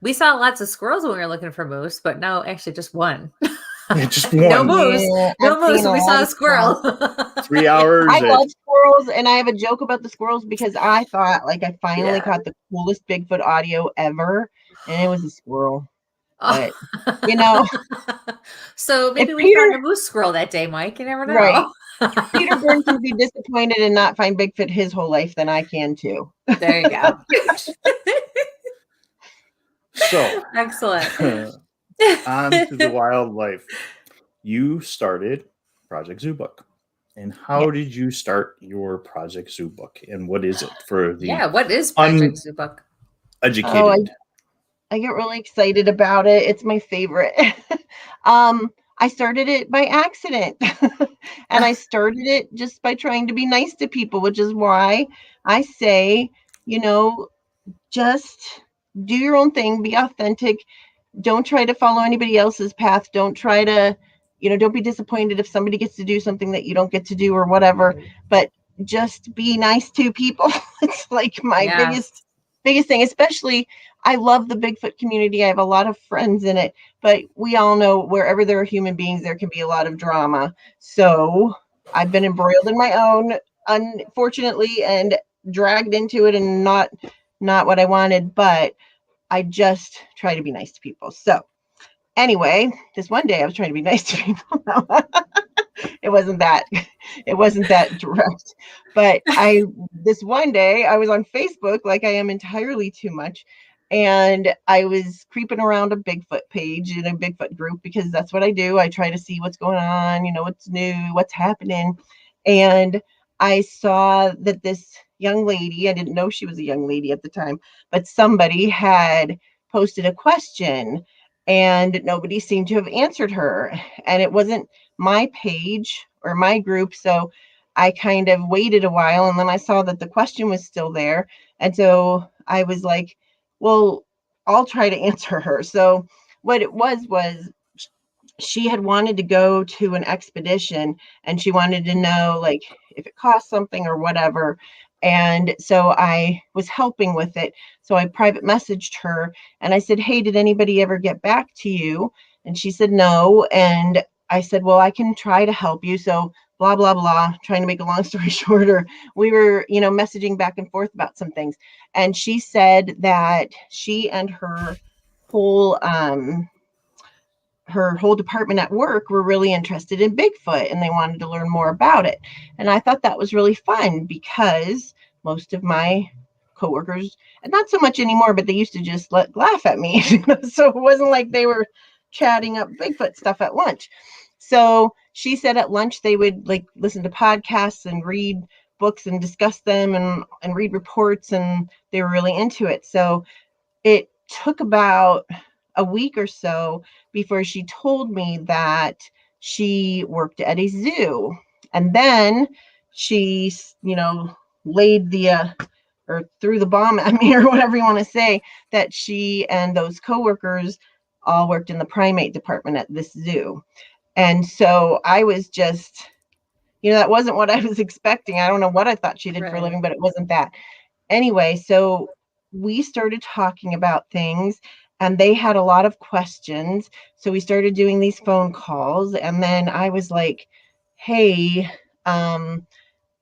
We saw lots of squirrels when we were looking for moose, but no, actually just one. Yeah, just one. No moose. Yeah, no moose, and we saw a squirrel. 3 hours. I love squirrels, and I have a joke about the squirrels because I thought I finally caught the coolest Bigfoot audio ever, and it was a squirrel. But, So maybe we found a moose squirrel that day, Mike. You never know. Right. Peter Byrne can be disappointed and not find Bigfoot his whole life, then I can too. There you go. So excellent. On to the wildlife. You started Project Zoobook. And how did you start your Project Zoobook? And what is it for the what is Project Zoobook? Educated. I get really excited about it. It's my favorite. I started it by accident. And I started it just by trying to be nice to people, which is why I say, just do your own thing, be authentic. Don't try to follow anybody else's path. Don't try to, don't be disappointed if somebody gets to do something that you don't get to do or whatever, but just be nice to people. It's like my biggest thing, especially I love the Bigfoot community. I have a lot of friends in it, but we all know wherever there are human beings, there can be a lot of drama. So I've been embroiled in my own, unfortunately, and dragged into it and not what I wanted, but I just try to be nice to people. So anyway, this one day I was trying to be nice to people. It wasn't that direct, but this one day I was on Facebook, like I am entirely too much. And I was creeping around a Bigfoot page in a Bigfoot group because that's what I do. I try to see what's going on, what's new, what's happening. And I saw that this young lady, I didn't know she was a young lady at the time, but somebody had posted a question and nobody seemed to have answered her. And it wasn't my page or my group. So I kind of waited a while, and then I saw that the question was still there. And so I was like, well, I'll try to answer her. So what it was she had wanted to go to an expedition and she wanted to know if it cost something or whatever. And so I was helping with it. So I private messaged her and I said, hey, did anybody ever get back to you? And she said, no. And I said, well, I can try to help you. So blah, blah, blah, trying to make a long story shorter. We were, messaging back and forth about some things. And she said that she and whole, her whole department at work were really interested in Bigfoot and they wanted to learn more about it. And I thought that was really fun because most of my coworkers, and not so much anymore, but they used to just laugh at me. So it wasn't like they were chatting up Bigfoot stuff at lunch. So she said at lunch they would like listen to podcasts and read books and discuss them and read reports, and they were really into it. So it took about a week or so before she told me that she worked at a zoo. And then she, laid or threw the bomb at me or whatever you want to say, that she and those coworkers all worked in the primate department at this zoo. And so I was just, that wasn't what I was expecting. I don't know what I thought she did for a living, but it wasn't that. Anyway, so we started talking about things and they had a lot of questions. So we started doing these phone calls. And then I was like, hey, I'm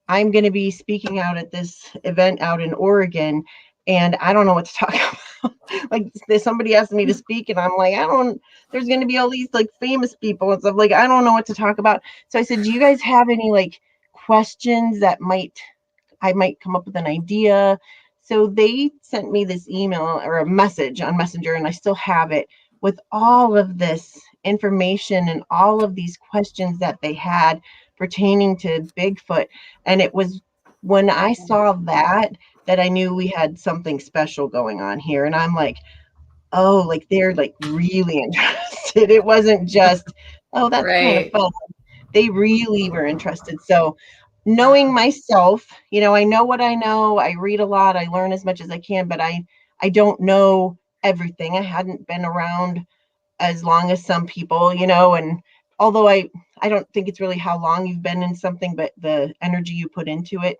going to be speaking out at this event out in Oregon, and I don't know what to talk about. Like somebody asked me to speak and I'm like, there's going to be all these like famous people and stuff. Like, I don't know what to talk about. So I said, do you guys have any like questions that I might come up with an idea? So they sent me this email or a message on Messenger, and I still have it with all of this information and all of these questions that they had pertaining to Bigfoot. And it was when I saw that I knew we had something special going on here. And I'm like, oh, like they're like really interested. It wasn't just, oh, that's kind of fun. They really were interested. So knowing myself, I know what I know. I read a lot. I learn as much as I can, but I don't know everything. I hadn't been around as long as some people, and although I don't think it's really how long you've been in something, but the energy you put into it,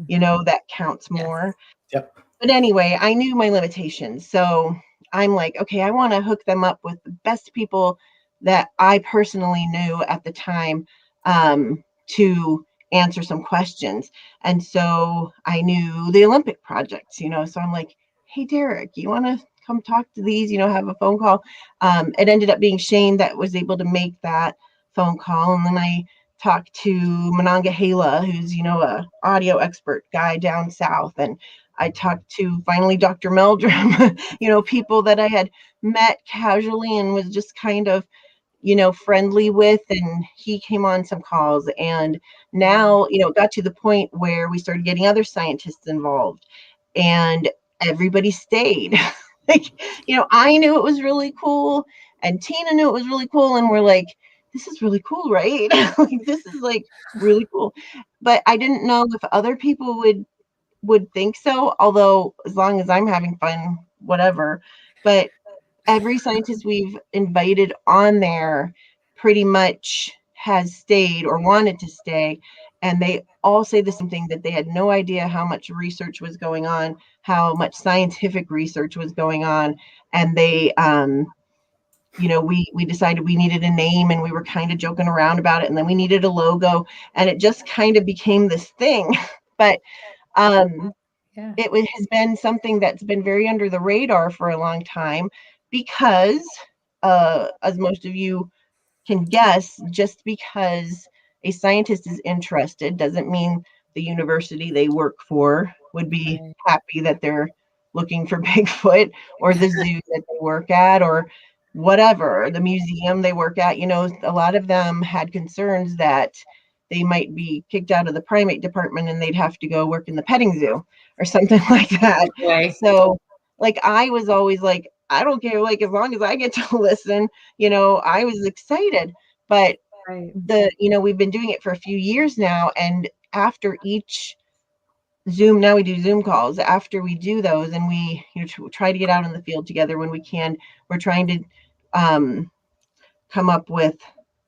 that counts more. Yep. But anyway, I knew my limitations. So I'm like, okay, I want to hook them up with the best people that I personally knew at the time, to answer some questions. And so I knew the Olympic projects, so I'm like, hey, Derek, you want to come talk to these, have a phone call. It ended up being Shane that was able to make that phone call. And then I talked to Monongahela, who's, a audio expert guy down south. And I talked to finally Dr. Meldrum, people that I had met casually and was just kind of, friendly with, and he came on some calls. And now, it got to the point where we started getting other scientists involved and everybody stayed. Like, I knew it was really cool and Tina knew it was really cool. And we're like, this is really cool, right? Like, this is like really cool. But I didn't know if other people would think so, although as long as I'm having fun, whatever. But every scientist we've invited on there pretty much has stayed or wanted to stay. And they all say the same thing, that they had no idea how much research was going on, how much scientific research was going on. And they, we decided we needed a name, and we were kind of joking around about it. And then we needed a logo, and it just kind of became this thing. But it has been something that's been very under the radar for a long time because, as most of you can guess, just because a scientist is interested doesn't mean the university they work for would be happy that they're looking for Bigfoot, or the zoo that they work at, or whatever, the museum they work at. A lot of them had concerns that they might be kicked out of the primate department and they'd have to go work in the petting zoo or something like that. Right. So like, I was always like, I don't care, like, as long as I get to listen, I was excited. But we've been doing it for a few years now. And after each Zoom, now we do Zoom calls. After we do those, and we try to get out in the field together when we can, we're trying to come up with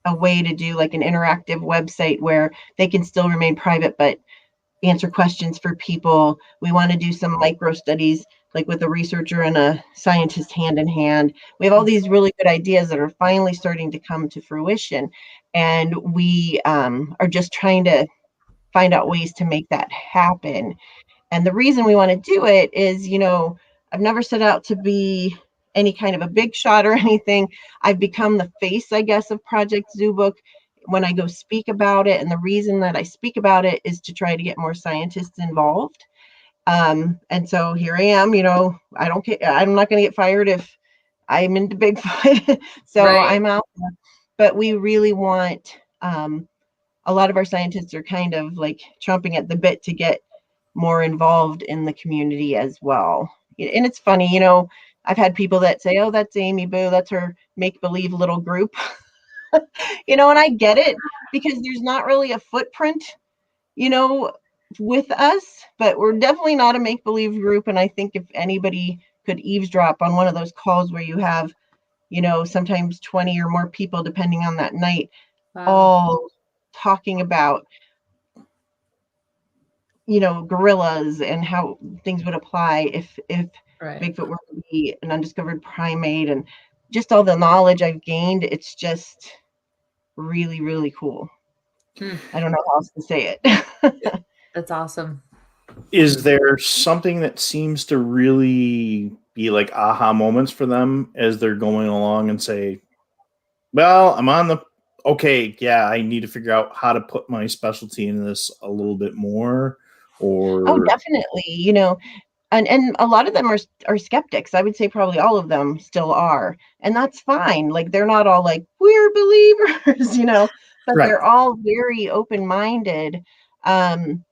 a way to do like an interactive website where they can still remain private, but answer questions for people. We want to do some micro studies, like with a researcher and a scientist hand in hand. We have all these really good ideas that are finally starting to come to fruition. And we are just trying to find out ways to make that happen. And the reason we want to do it is, I've never set out to be any kind of a big shot or anything. I've become the face, I guess, of Project Zoobook when I go speak about it. And the reason that I speak about it is to try to get more scientists involved. And so here I am, I don't care. I'm not going to get fired if I'm into Bigfoot. So right. I'm out there. But we really want, a lot of our scientists are kind of like chomping at the bit to get more involved in the community as well. And it's funny, I've had people that say, oh, that's amybue, that's her make-believe little group. And I get it, because there's not really a footprint, with us, but we're definitely not a make-believe group. And I think if anybody could eavesdrop on one of those calls where you have, sometimes 20 or more people, depending on that night, all talking about, gorillas and how things would apply if right. Bigfoot were to be an undiscovered primate, and just all the knowledge I've gained. It's just really, really cool. I don't know how else to say it. That's awesome. Is there something that seems to really be like aha moments for them as they're going along and say, well, I'm on the, okay, yeah, I need to figure out how to put my specialty into this a little bit more? Or oh, definitely, and a lot of them are skeptics. I would say probably all of them still are, and that's fine. Like, they're not all like, we're believers, but right. They're all very open-minded, and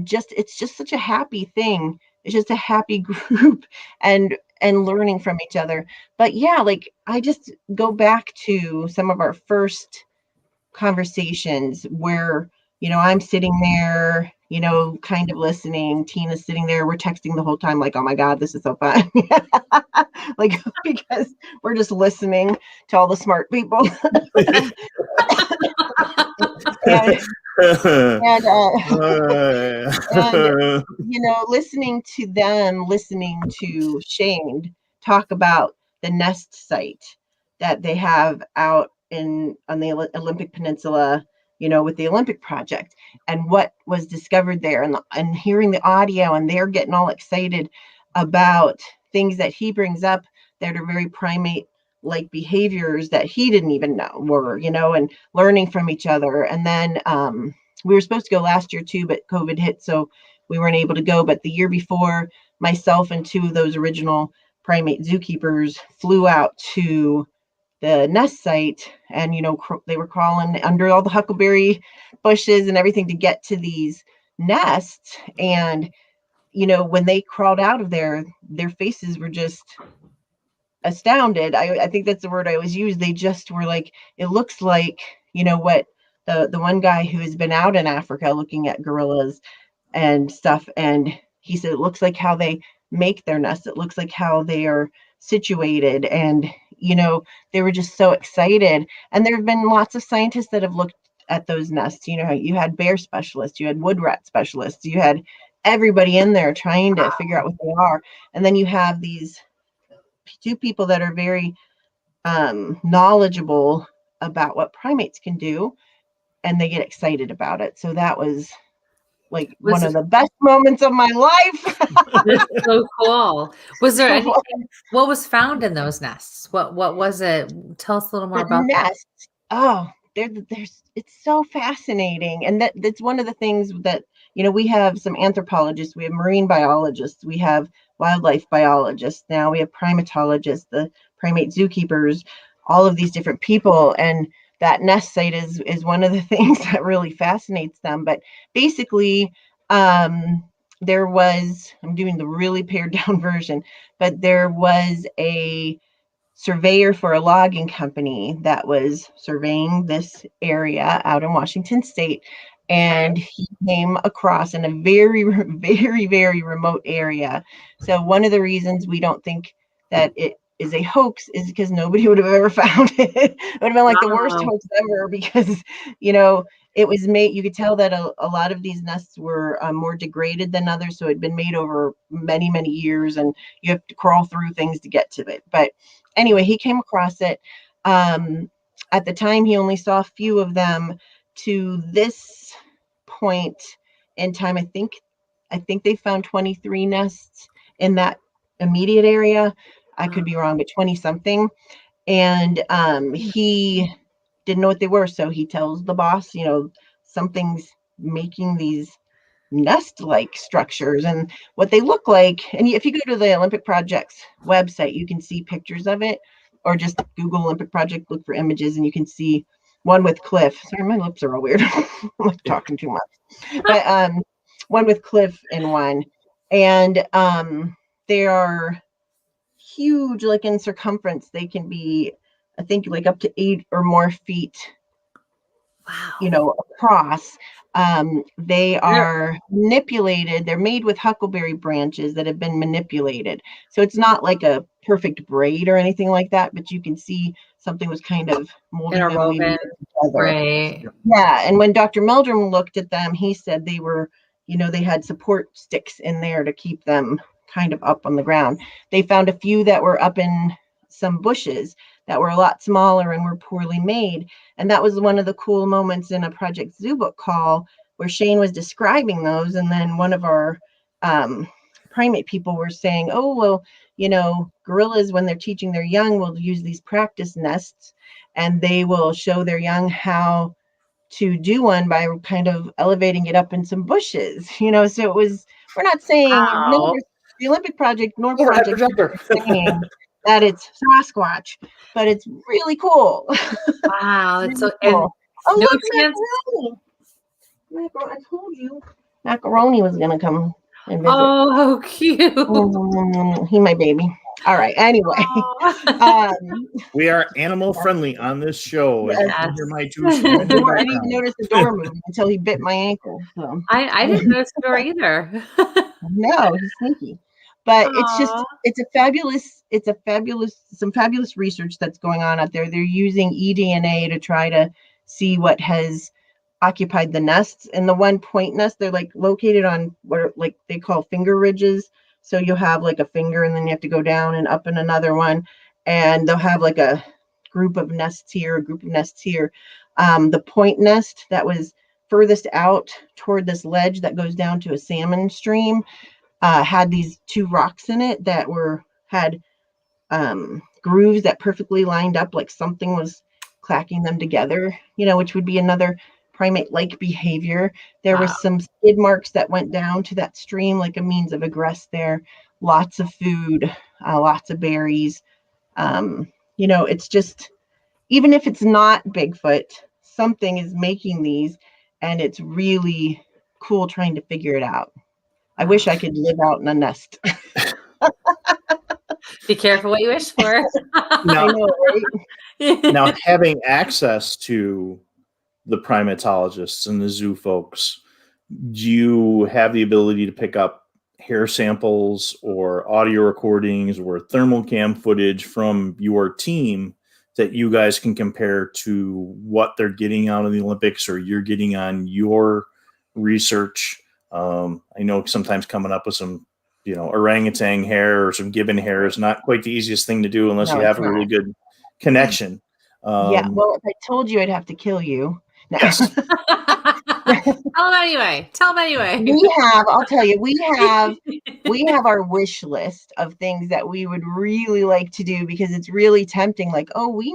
just, it's just such a happy thing. It's just a happy group, and learning from each other. But yeah, like, I just go back to some of our first conversations where, I'm sitting there, kind of listening. Tina's sitting there. We're texting the whole time, like, oh my God, this is so fun. Like, because we're just listening to all the smart people. and listening to them, listening to Shane talk about the nest site that they have out on the Olympic Peninsula, with the Olympic project, and what was discovered there, and hearing the audio, and they're getting all excited about things that he brings up that are very primate like behaviors that he didn't even know were, and learning from each other. And then we were supposed to go last year too, but COVID hit, so we weren't able to go. But the year before, myself and two of those original primate zookeepers flew out to the nest site, and they were crawling under all the huckleberry bushes and everything to get to these nests. And when they crawled out of there, their faces were just astounded. I think that's the word I always use. They just were like, it looks like, what the one guy who has been out in Africa looking at gorillas and stuff, and he said it looks like how they make their nests. It looks like how they are situated. And they were just so excited. And there have been lots of scientists that have looked at those nests. You had bear specialists, you had wood rat specialists, you had everybody in there trying to figure out what they are. And then you have these two people that are very knowledgeable about what primates can do, and they get excited about it. So that was like one of the best moments of my life. That's so cool. Was there anything, what was found in those nests? What was it? Tell us a little more about nests. Oh, it's so fascinating. And that's one of the things that, we have some anthropologists, we have marine biologists, we have wildlife biologists. Now we have primatologists, the primate zookeepers, all of these different people. And that nest site is one of the things that really fascinates them. But basically, there was, I'm doing the really pared down version, but there was a surveyor for a logging company that was surveying this area out in Washington State. And he came across in a very, very, very remote area. So one of the reasons we don't think that it is a hoax is because nobody would have ever found it. It would have been like the worst hoax ever because, it was made, you could tell that a lot of these nests were more degraded than others. So it had been made over many, many years, and you have to crawl through things to get to it. But anyway, he came across it. At the time, he only saw a few of them. To this point in time, I think they found 23 nests in that immediate area. I could be wrong, but 20 something. And he didn't know what they were. So he tells the boss, something's making these nest-like structures and what they look like. And if you go to the Olympic Project's website, you can see pictures of it, or just Google Olympic Project, look for images, and you can see one with Cliff. Sorry, my lips are all weird. I'm like talking too much. But one with Cliff in one. And they are huge, like in circumference. They can be, I think, like up to 8 or more feet, across. They are manipulated. They're made with huckleberry branches that have been manipulated. So it's not like a perfect braid or anything like that, but you can see something was kind of molding them together. Right. Yeah. And when Dr. Meldrum looked at them, he said they were, they had support sticks in there to keep them kind of up on the ground. They found a few that were up in some bushes that were a lot smaller and were poorly made. And that was one of the cool moments in a Project Zoobook call where Shane was describing those. And then one of our primate people were saying, oh, well, gorillas, when they're teaching their young, will use these practice nests, and they will show their young how to do one by kind of elevating it up in some bushes, so it was, we're not saying the Olympic Project nor Project saying that it's Sasquatch, but it's really cool. Wow. Really so cool. Oh, no look, chance. Macaroni. I told you Macaroni was going to come and visit. Oh, how cute. He my baby. All right. Anyway. We are animal friendly on this show. Yes. You can hear my two screaming in the I didn't even background. notice the door moved until he bit my ankle. So. I didn't notice the door either. No, he's sneaky. But it's some fabulous research that's going on out there. They're using eDNA to try to see what has occupied the nests. And the one point nest, they're like located on what are, like they call finger ridges. So you'll have like a finger and then you have to go down and up in another one. And they'll have like a group of nests here, a group of nests here. The point nest that was furthest out toward this ledge that goes down to a salmon stream had these 2 rocks in it that had grooves that perfectly lined up, like something was clacking them together, which would be another primate-like behavior. There were some skid marks that went down to that stream, like a means of egress there. Lots of food, lots of berries. It's just, even if it's not Bigfoot, something is making these, and it's really cool trying to figure it out. I wish I could live out in a nest. Be careful what you wish for. Now, I know, right? Now, having access to the primatologists and the zoo folks, do you have the ability to pick up hair samples or audio recordings or thermal cam footage from your team that you guys can compare to what they're getting out of the Olympics or you're getting on your research? I know sometimes coming up with some, orangutan hair or some gibbon hair is not quite the easiest thing to do unless you have a really good connection. Yeah, well, if I told you, I'd have to kill you. No. Yes. Tell them anyway. I'll tell you, we have our wish list of things that we would really like to do because it's really tempting. Like, oh, we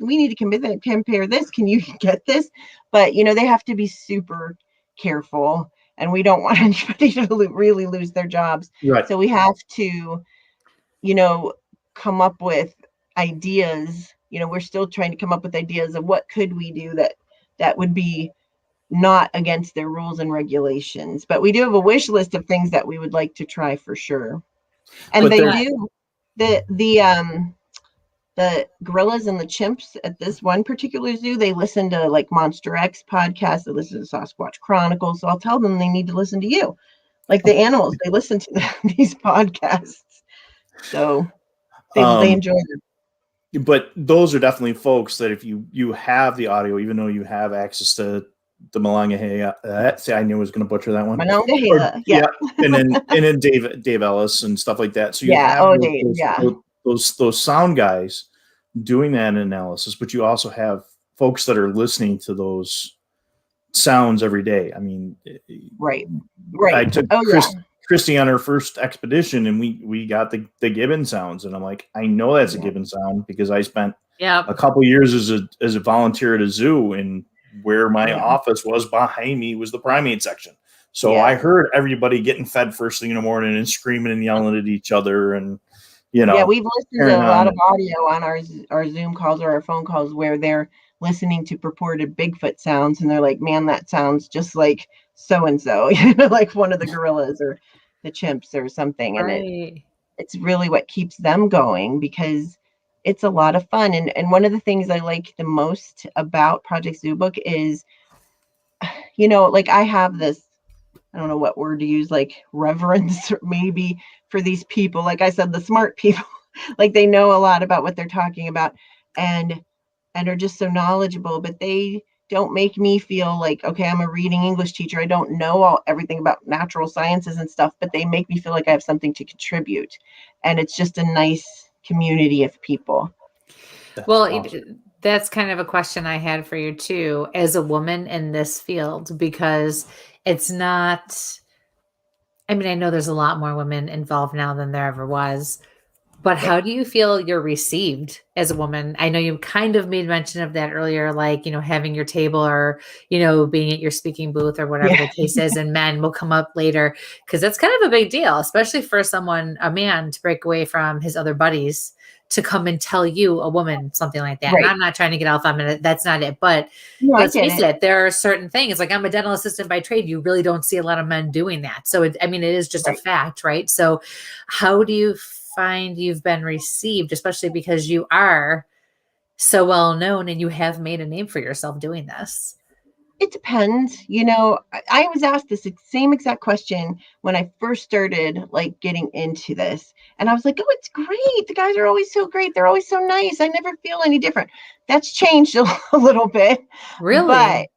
need to compare this. Can you get this? But, they have to be super careful. And we don't want anybody to really lose their jobs. Right. So we have to, come up with ideas. We're still trying to come up with ideas of what could we do that would be not against their rules and regulations. But we do have a wish list of things that we would like to try for sure. And the gorillas and the chimps at this one particular zoo, they listen to like Monster X podcasts, they listen to Sasquatch Chronicles. So I'll tell them they need to listen to you. Like the animals, they listen to these podcasts. So They enjoy them. But those are definitely folks that if you have the audio, even though you have access to the Monongahela, see, I knew I was going to butcher that one. Monongahela, and then Dave Ellis and stuff like that. So you yeah. have Dave, yeah. those sound guys doing that analysis, but you also have folks that are listening to those sounds every day. I mean, right. I took Kristie on her first expedition, and we got the gibbon sounds, and I'm like, I know that's a gibbon sound because I spent a couple years as a volunteer at a zoo, and where my office was behind me was the primate section. So I heard everybody getting fed first thing in the morning and screaming and yelling at each other, and we've listened to a lot of audio on our Zoom calls or our phone calls where they're listening to purported Bigfoot sounds, and they're like, man, that sounds just like so-and-so, like one of the gorillas or the chimps or something. And it's really what keeps them going because it's a lot of fun. And one of the things I like the most about Project Zoobook is, like I have this, I don't know what word to use, like reverence maybe for these people. Like I said, the smart people, like they know a lot about what they're talking about and are just so knowledgeable, but they don't make me feel like, okay, I'm a reading English teacher. I don't know everything about natural sciences and stuff, but they make me feel like I have something to contribute. And it's just a nice community of people. That's kind of a question I had for you too, as a woman in this field, because it's not, I mean, I know there's a lot more women involved now than there ever was, but how do you feel you're received as a woman? I know you kind of made mention of that earlier, like, having your table or, being at your speaking booth or whatever the case is, and men will come up later because that's kind of a big deal, especially for a man to break away from his other buddies to come and tell you, a woman, something like that. Right. And I'm not trying to get all feminine. That's not it. But let's face it, there are certain things. Like I'm a dental assistant by trade. You really don't see a lot of men doing that. So, it is just a fact, right? So how do you find you've been received, especially because you are so well known and you have made a name for yourself doing this? It depends. I was asked this same exact question when I first started like getting into this. And I was like, oh, it's great. The guys are always so great. They're always so nice. I never feel any different. That's changed a little bit. Really? But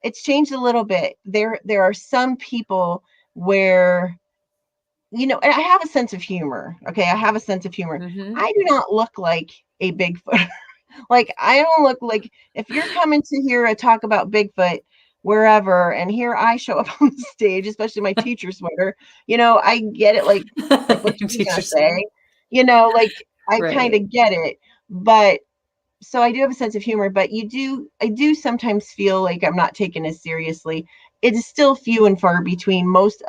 it's changed a little bit. There are some people where, I have a sense of humor. Okay. I have a sense of humor. Mm-hmm. I do not look like a Bigfoot. Like, I don't look like, if you're coming to hear a talk about Bigfoot wherever, and here I show up on the stage, especially my teacher sweater, I get it. Like what you're gonna say, like I kind of get it. But so I do have a sense of humor, but I do sometimes feel like I'm not taken as seriously. It is still few and far between. Most,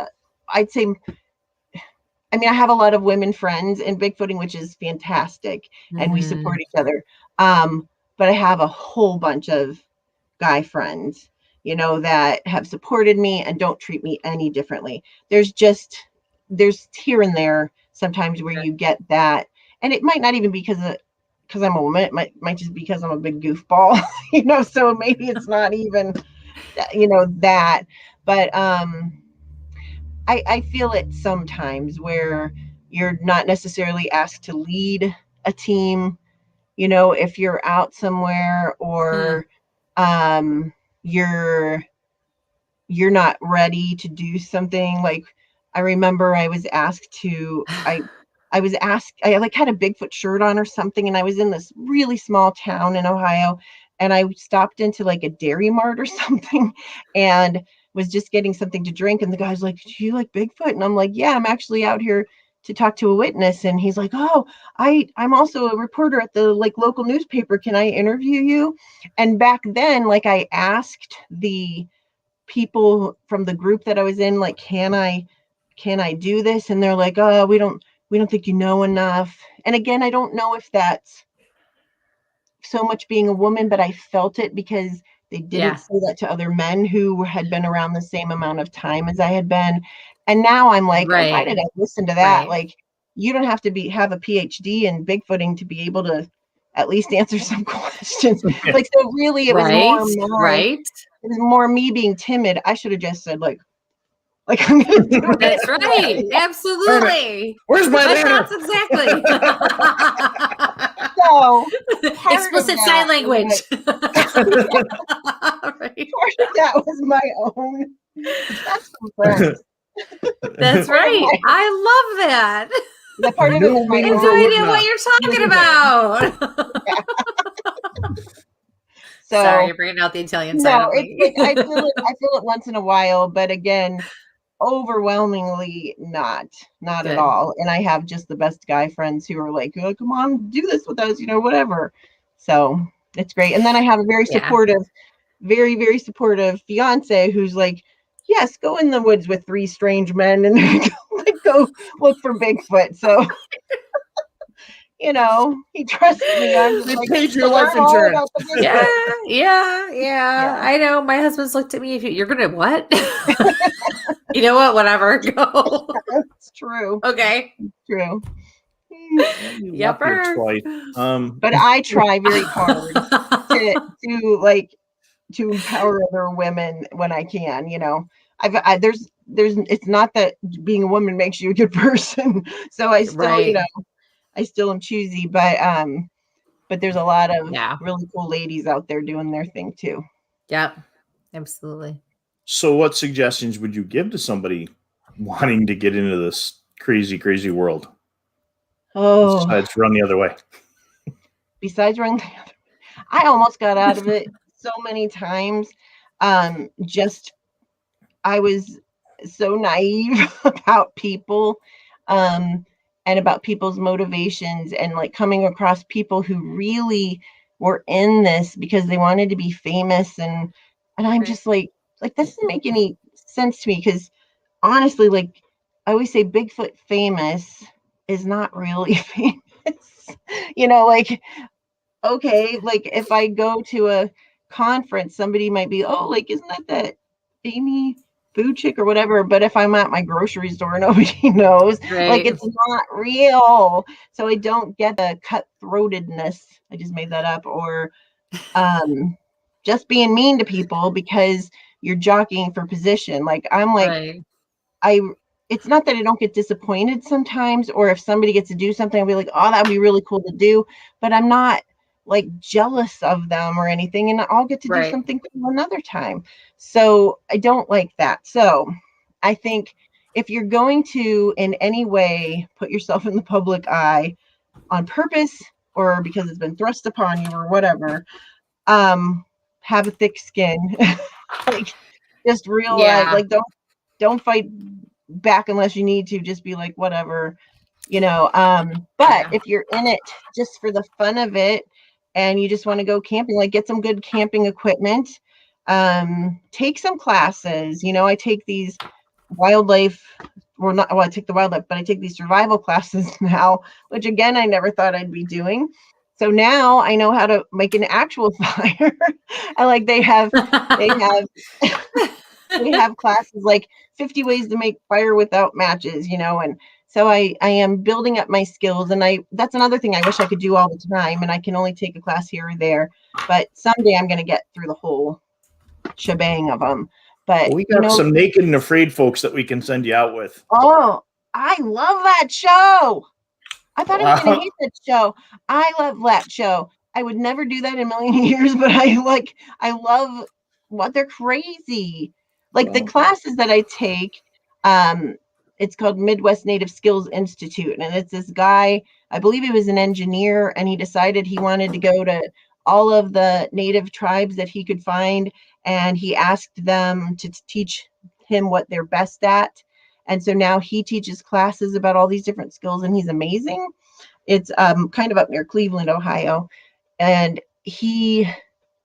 I'd say, I mean, I have a lot of women friends in Bigfooting, which is fantastic, and we support each other. But I have a whole bunch of guy friends, that have supported me and don't treat me any differently. There's here and there sometimes where you get that, and it might not even be because I'm a woman. It might just be because I'm a big goofball, so maybe it's not even, that, but, I feel it sometimes where you're not necessarily asked to lead a team, if you're out somewhere or you're not ready to do something. Like I remember I was asked to, I like had a Bigfoot shirt on or something, and I was in this really small town in Ohio, and I stopped into like a Dairy Mart or something and was just getting something to drink. And the guy's like, do you like Bigfoot? And I'm like, yeah, I'm actually out here to talk to a witness. And he's like, oh, I'm also a reporter at the like local newspaper. Can I interview you? And back then, like I asked the people from the group that I was in, like, can I do this? And they're like, oh, we don't think you know enough. And again, I don't know if that's so much being a woman, but I felt it because they didn't say that to other men who had been around the same amount of time as I had been. And now I'm like, why did I listen to that? Like, you don't have to have a PhD in Bigfooting to be able to at least answer some questions. Like, so really it was more it was more me being timid. I should have just said like Like I'm gonna do it. That's right. Absolutely. Where's my My banner? thoughts exactly. So Explicit sign language. Right. part of that was my own. That's some friends. That's right. I love that. The part of it was I my have No, no own. idea what you're talking about. So Sorry, you're bringing out the Italian side no, of it's me. like I feel it once in a while, but again, overwhelmingly not Good. at all. And I have just the best guy friends who are like, oh, come on, do this with us, whatever. So it's great. And then I have a very supportive, very, very supportive fiance who's like, yes, go in the woods with 3 strange men and go look for Bigfoot. So he trusts me. I'm just They like, paid your learn life all insurance. about the Bigfoot. Yeah. I know. My husband's looked at me. You're gonna what? You know what? Whatever. Go. It's true. Okay. True. Yepper. Twice. But I try very hard to empower other women when I can. There's it's not that being a woman makes you a good person. So I still I still am choosy, but there's a lot of really cool ladies out there doing their thing too. Yep, absolutely. So what suggestions would you give to somebody wanting to get into this crazy, crazy world? Oh, besides run the other way. Besides running the other way. I almost got out of it so many times. I was so naive about people. And about people's motivations, and like coming across people who really were in this because they wanted to be famous, and I'm just like this doesn't make any sense to me, because honestly, like I always say, Bigfoot famous is not really famous. Okay, like if I go to a conference, somebody might be, oh, like isn't that Amy food chick or whatever, but if I'm at my grocery store, nobody knows. Like it's not real. So I don't get the cutthroatedness. I just made that up. Or just being mean to people because you're jockeying for position. Like I'm like, it's not that I don't get disappointed sometimes, or if somebody gets to do something, I'll be like, oh, that'd be really cool to do, but I'm not like jealous of them or anything, and I'll get to do something cool another time. So I don't like that. So I think if you're going to in any way put yourself in the public eye on purpose or because it's been thrust upon you or whatever, have a thick skin. Like just realize, like don't fight back unless you need to. Just be like, whatever, but if you're in it just for the fun of it and you just want to go camping, like get some good camping equipment, take some classes. I take these wildlife, I take the wildlife, but I take these survival classes now, which again, I never thought I'd be doing. So now I know how to make an actual fire. And like they have classes like 50 ways to make fire without matches, and so I am building up my skills, and that's another thing I wish I could do all the time, and I can only take a class here or there, but someday I'm going to get through the whole shebang of them. But we got some naked and afraid folks that we can send you out with. Oh, I love that show. I thought I was going to hate that show. I love that show. I would never do that in a million years, but I love what they're crazy. Like the classes that I take, it's called Midwest Native Skills Institute. And it's this guy, I believe he was an engineer, and he decided he wanted to go to all of the native tribes that he could find. And he asked them to teach him what they're best at. And so now he teaches classes about all these different skills, and he's amazing. It's kind of up near Cleveland, Ohio. And he,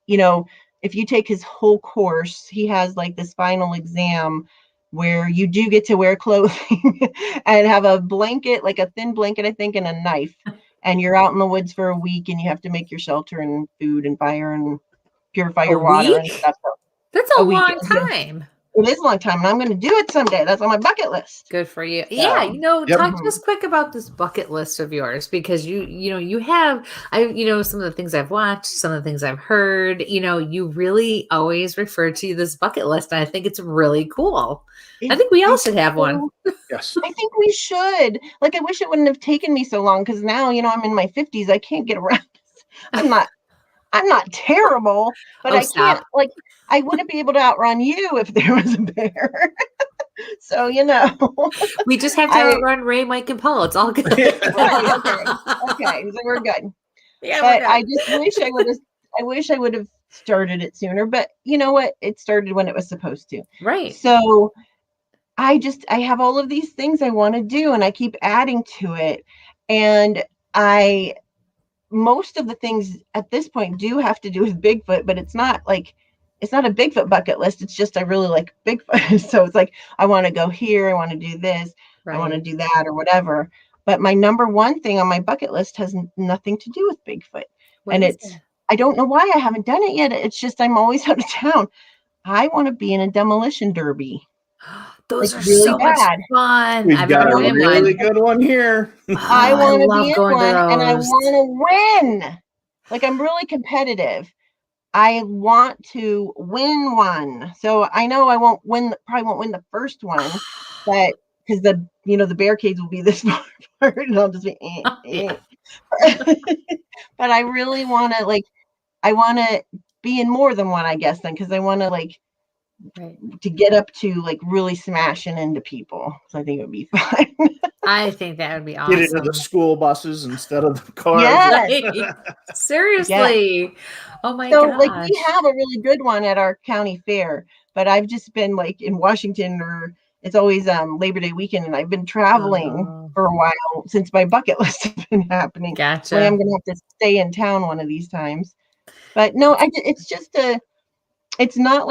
if you take his whole course, he has like this final exam where you do get to wear clothing and have a blanket, like a thin blanket, I think, and a knife. And you're out in the woods for a week, and you have to make your shelter and food and fire and purify your water and stuff. So that's a long time. it is a long time, and I'm going to do it someday. That's on my bucket list. Good for you. So, Yeah, Yep. talk to us quick about this bucket list of yours, because you have, some of the things I've watched, some of the things I've heard, you really always refer to this bucket list. And I think it's really cool. I think we all should have one. Yes. I think we should. Like, I wish it wouldn't have taken me so long, because now, I'm in my 50s. I can't get around. I'm not terrible, but Oh, I can't, stop. like, I wouldn't be able to outrun you if there was a bear. So, We just have to outrun Ray, Mike, and Paul. It's all good. okay, so we're good. Yeah, But we're I good. just wish I would have started it sooner. But you know what? It started when it was supposed to. Right. So I have all of these things I want to do, and I keep adding to it. And most of the things at this point do have to do with Bigfoot, but it's not a Bigfoot bucket list. It's just, I really like Bigfoot. So it's like, I want to go here. I want to do this. I want to do that, or whatever. But my number one thing on my bucket list has nothing to do with Bigfoot. I don't know why I haven't done it yet. It's just, I'm always out of town. I want to be in a demolition derby. Those are really so bad. much fun. We've I've got never a been really one. good one here. I want to be in going one, to and I those. want to win. Like, I'm really competitive. I want to win one. So I know I probably won't win the first one, but because the barricades will be this far, and I'll just be Yeah. But I really want to, I want to be in more than one, I guess, then, because I want to to get up to really smashing into people. So I think it would be fun. I think that would be awesome. Get into the school buses instead of the cars. Yes. Seriously. Yes. Oh my So gosh. we have a really good one at our county fair, but I've just been in Washington, or it's always Labor Day weekend, and I've been traveling for a while since my bucket list has been happening. Gotcha. So I'm going to have to stay in town one of these times. But no, it's just it's not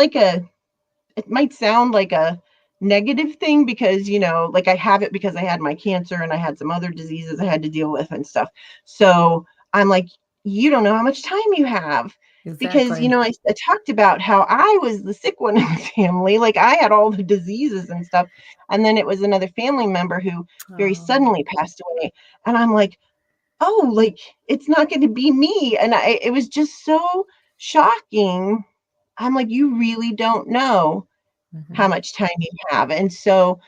it might sound like a negative thing, because, I have it because I had my cancer and I had some other diseases I had to deal with and stuff. So I'm like, you don't know how much time you have. Because, I talked about how I was the sick one in the family. I had all the diseases and stuff. And then it was another family member who very suddenly passed away. And I'm like, oh, it's not going to be me. And it was just so shocking. I'm like, you really don't know how much time you have. And so,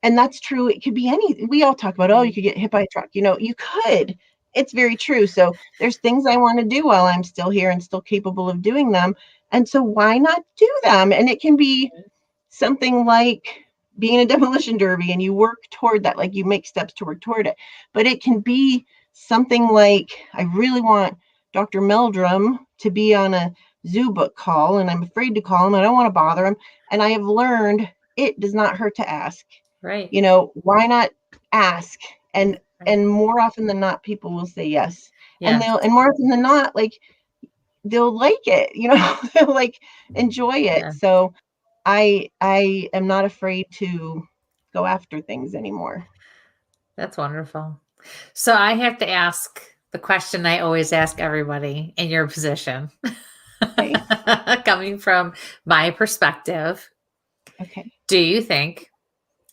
and that's true. It could be we all talk about, you could get hit by a truck. You could. It's very true. So there's things I want to do while I'm still here and still capable of doing them. And so why not do them? And it can be something like being a demolition derby, and you work toward that, you make steps to work toward it. But it can be something like, I really want Dr. Meldrum to be on a Zoobook call, and I'm afraid to call him. I don't want to bother him. And I have learned it does not hurt to ask. Right. Why not ask? And more often than not, people will say yes. Yeah. And more often than not, they'll like it, they'll enjoy it. Yeah. So I am not afraid to go after things anymore. That's wonderful. So I have to ask the question I always ask everybody in your position. Okay. Coming from my perspective. Okay. Do you think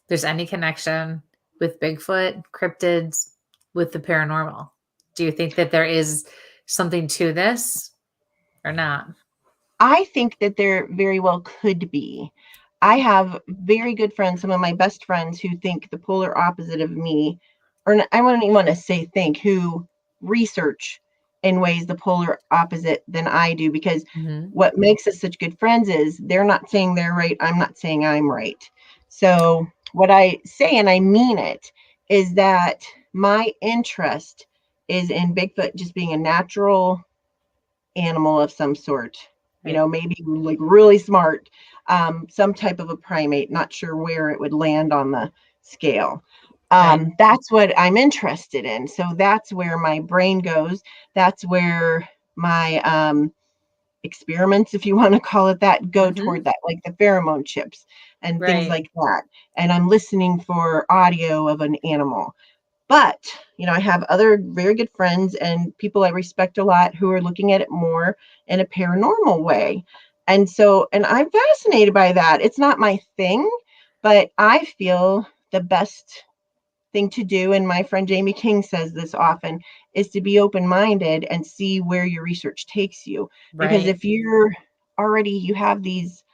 there's any connection with Bigfoot, cryptids, with the paranormal? Do you think that there is something to this or not? I think that there very well could be. I have very good friends, some of my best friends, who think the polar opposite of me, or I wouldn't even want to say think, who research in ways the polar opposite than I do, because what makes us such good friends is they're not saying they're right. I'm not saying I'm right. So what I say, and I mean it, is that my interest is in Bigfoot just being a natural animal of some sort, maybe really smart, some type of a primate, not sure where it would land on the scale. That's what I'm interested in. So that's where my brain goes. That's where my experiments, if you want to call it that, go toward that, like the pheromone chips and things like that. And I'm listening for audio of an animal. But, I have other very good friends and people I respect a lot who are looking at it more in a paranormal way. And I'm fascinated by that. It's not my thing, but I feel the best thing to do, and my friend Jamie King says this often, is to be open-minded and see where your research takes you. Because if you're already, you have these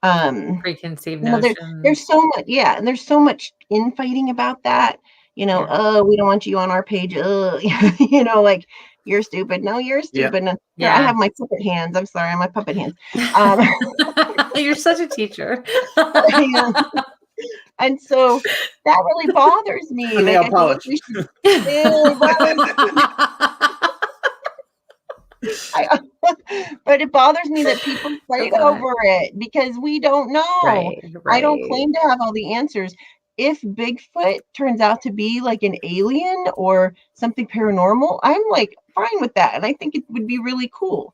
preconceived notions. There's so much, and there's so much infighting about that. Oh, we don't want you on our page. Like, you're stupid. No, you're stupid. No, here, I have my puppet hands. I'm sorry, my puppet hands. You're such a teacher. And so that really bothers me. Nail like, polish. But it bothers me that people fight over it because we don't know. Right. I don't claim to have all the answers. If Bigfoot turns out to be like an alien or something paranormal, I'm like fine with that. And I think it would be really cool.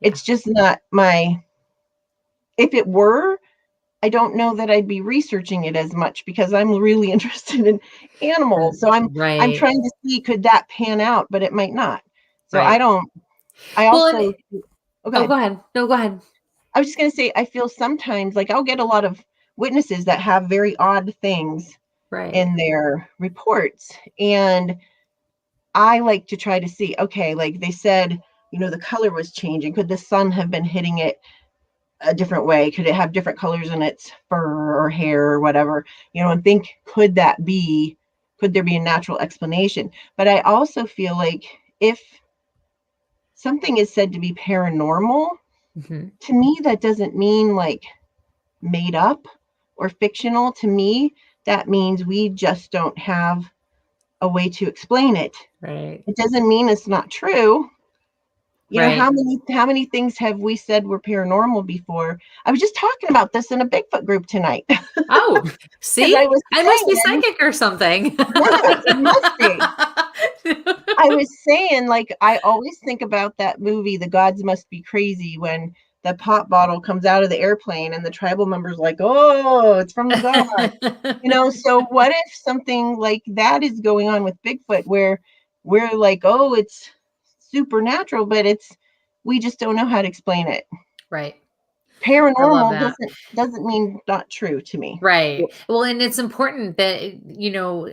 It's just not if it were, I don't know that I'd be researching it as much because I'm really interested in animals. So I'm trying to see, could that pan out, but it might not. So I also go ahead. No, go ahead. I was just going to say, I feel sometimes like I'll get a lot of witnesses that have very odd things in their reports. And I like to try to see, okay, like they said, the color was changing. Could the sun have been hitting it a different way? Could it have different colors in its fur or hair or whatever? And think, could there be a natural explanation? But I also feel like if something is said to be paranormal, to me, that doesn't mean like made up or fictional. To me, that means we just don't have a way to explain it. Right. It doesn't mean it's not true. How many things have we said were paranormal before? I was just talking about this in a Bigfoot group tonight. Oh, see, I must be psychic or something. Yeah, it must be. I was saying, like, I always think about that movie, The Gods Must Be Crazy, when the pop bottle comes out of the airplane and the tribal members like, oh, it's from the gods. So what if something like that is going on with Bigfoot, where we're like, oh, it's supernatural, but we just don't know how to explain it. Right. Paranormal doesn't mean not true to me. Right. Well, and it's important that,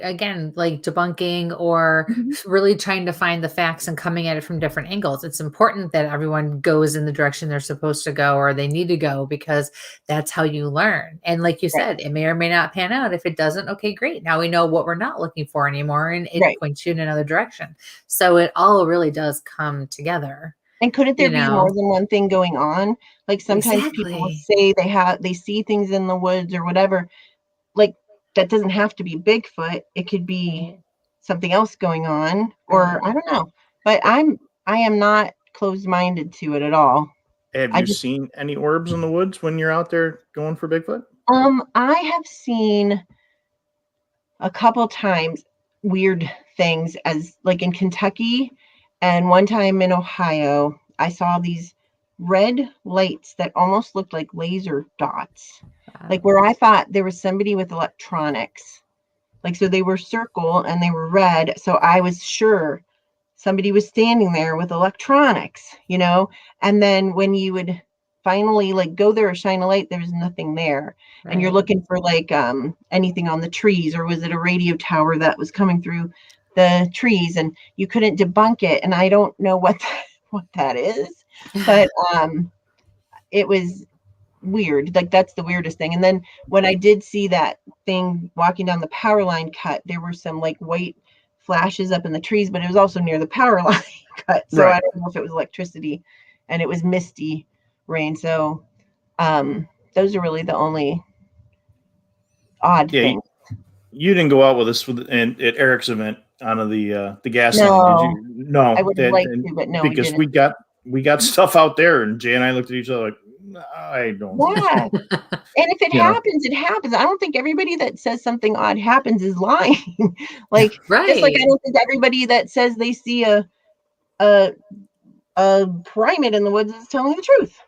again, like debunking or really trying to find the facts and coming at it from different angles. It's important that everyone goes in the direction they're supposed to go or they need to go, because that's how you learn. And like you said, it may or may not pan out. If it doesn't, okay, great. Now we know what we're not looking for anymore, and it points you in another direction. So it all really does come together. And couldn't there be more than one thing going on? Like sometimes people will say they see things in the woods or whatever. Like that doesn't have to be Bigfoot. It could be something else going on, or I don't know. But I am not closed-minded to it at all. Have you seen any orbs in the woods when you're out there going for Bigfoot? I have seen a couple times weird things, as like in Kentucky. And one time in Ohio, I saw these red lights that almost looked like laser dots, like where I thought there was somebody with electronics. Like, so they were circle and they were red. So I was sure somebody was standing there with electronics, and then when you would finally like go there or shine a light, there was nothing there. Right. And you're looking for like anything on the trees, or was it a radio tower that was coming through the trees, and you couldn't debunk it. And I don't know what that is, but it was weird. Like that's the weirdest thing. And then when I did see that thing walking down the power line cut, there were some like white flashes up in the trees, but it was also near the power line cut. So I don't know if it was electricity, and it was misty rain. So those are really the only odd things. You didn't go out with us at Eric's event on the gas line, did you? No, I would have liked to, but no, because we got stuff out there, and Jay and I looked at each other like, I don't know. Yeah. And if it happens, it happens. I don't think everybody that says something odd happens is lying. Like, just like I don't think everybody that says they see a primate in the woods is telling the truth.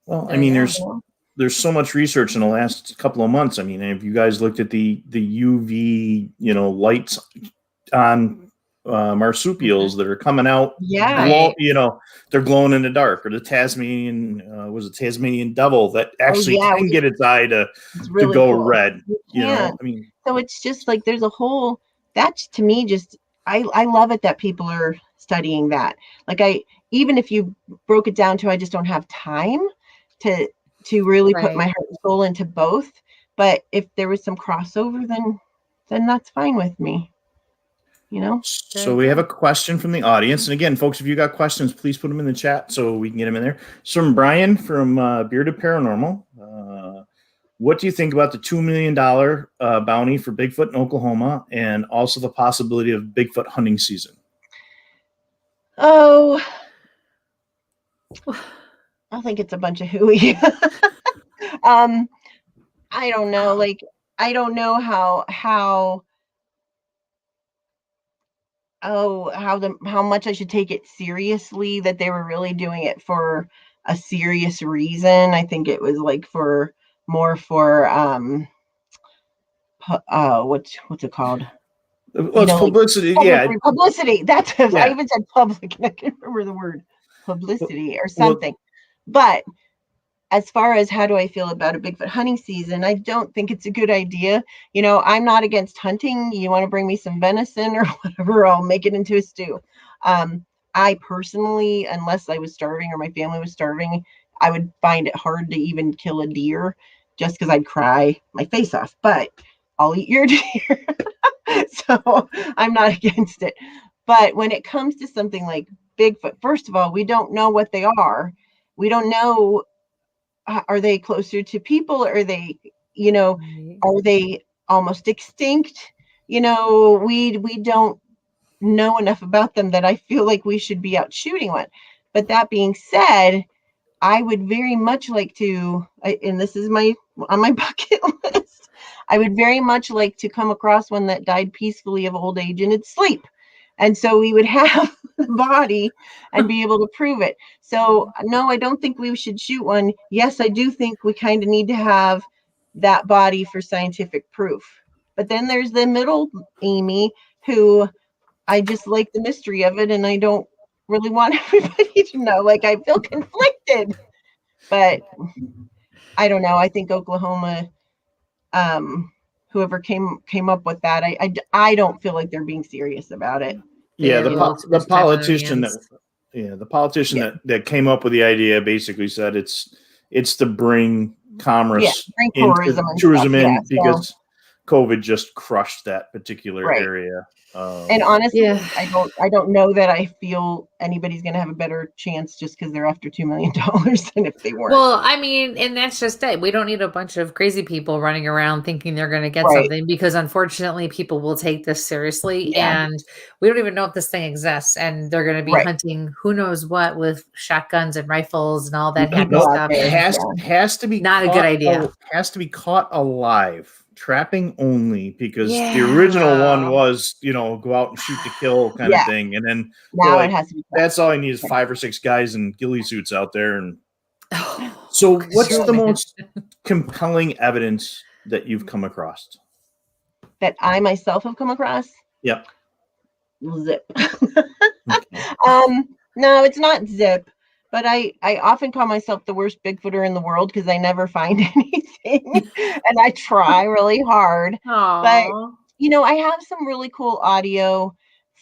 Well, I mean, there's so much research in the last couple of months. I mean, have you guys looked at the UV, lights on marsupials that are coming out. Yeah. They're glowing in the dark, or the Tasmanian devil that actually can get its eye to really go cool. red. I mean, so it's just like there's a whole, that's to me just, I love it that people are studying that. Like even if you broke it down to, I just don't have time to really put my heart and soul into both. But if there was some crossover, then that's fine with me. So we have a question from the audience. And again, folks, if you got questions, please put them in the chat so we can get them in there. It's from Brian from Bearded Paranormal. What do you think about the $2 million bounty for Bigfoot in Oklahoma, and also the possibility of Bigfoot hunting season? Oh, I think it's a bunch of hooey. I don't know. Like, I don't know how much I should take it seriously, that they were really doing it for a serious reason. I think it was like more for what's it called? Well, it's publicity. Publicity. That's I even said public, and I can't remember the word publicity or something. But as far as how do I feel about a Bigfoot hunting season, I don't think it's a good idea. I'm not against hunting. You want to bring me some venison or whatever, I'll make it into a stew. I personally, unless I was starving or my family was starving, I would find it hard to even kill a deer, just because I'd cry my face off. But I'll eat your deer. So I'm not against it. But when it comes to something like Bigfoot, first of all, we don't know what they are. We don't know, are they closer to people? Are they, are they almost extinct? We don't know enough about them that I feel like we should be out shooting one. But that being said, I would very much like to, and this is on my bucket list, I would very much like to come across one that died peacefully of old age in its sleep. And so we would have the body and be able to prove it. So no, I don't think we should shoot one. Yes, I do think we kind of need to have that body for scientific proof. But then there's the middle Amy, who I just like the mystery of it, and I don't really want everybody to know. Like, I feel conflicted. But I don't know. I think Oklahoma, whoever came up with that, I don't feel like they're being serious about it. Yeah, the politician that came up with the idea basically said it's to bring commerce, bring tourism in, because COVID just crushed that particular area. And honestly, I don't know that I feel anybody's going to have a better chance just because they're after $2 million than if they weren't. Well, I mean, and that's just it. We don't need a bunch of crazy people running around thinking they're going to get something, because unfortunately people will take this seriously, and we don't even know if this thing exists, and they're going to be hunting who knows what with shotguns and rifles and all that happy stuff. It has to be not a good idea. Has to be caught alive. Trapping only, because the original one was, go out and shoot to kill kind of thing. And then now it has to be that's all I need is 5 or 6 guys in ghillie suits out there. And so what's the most compelling evidence that you've come across? That I myself have come across? Yep. Zip. No, it's not zip. But I often call myself the worst Bigfooter in the world because I never find anything, and I try really hard. Aww. But, I have some really cool audio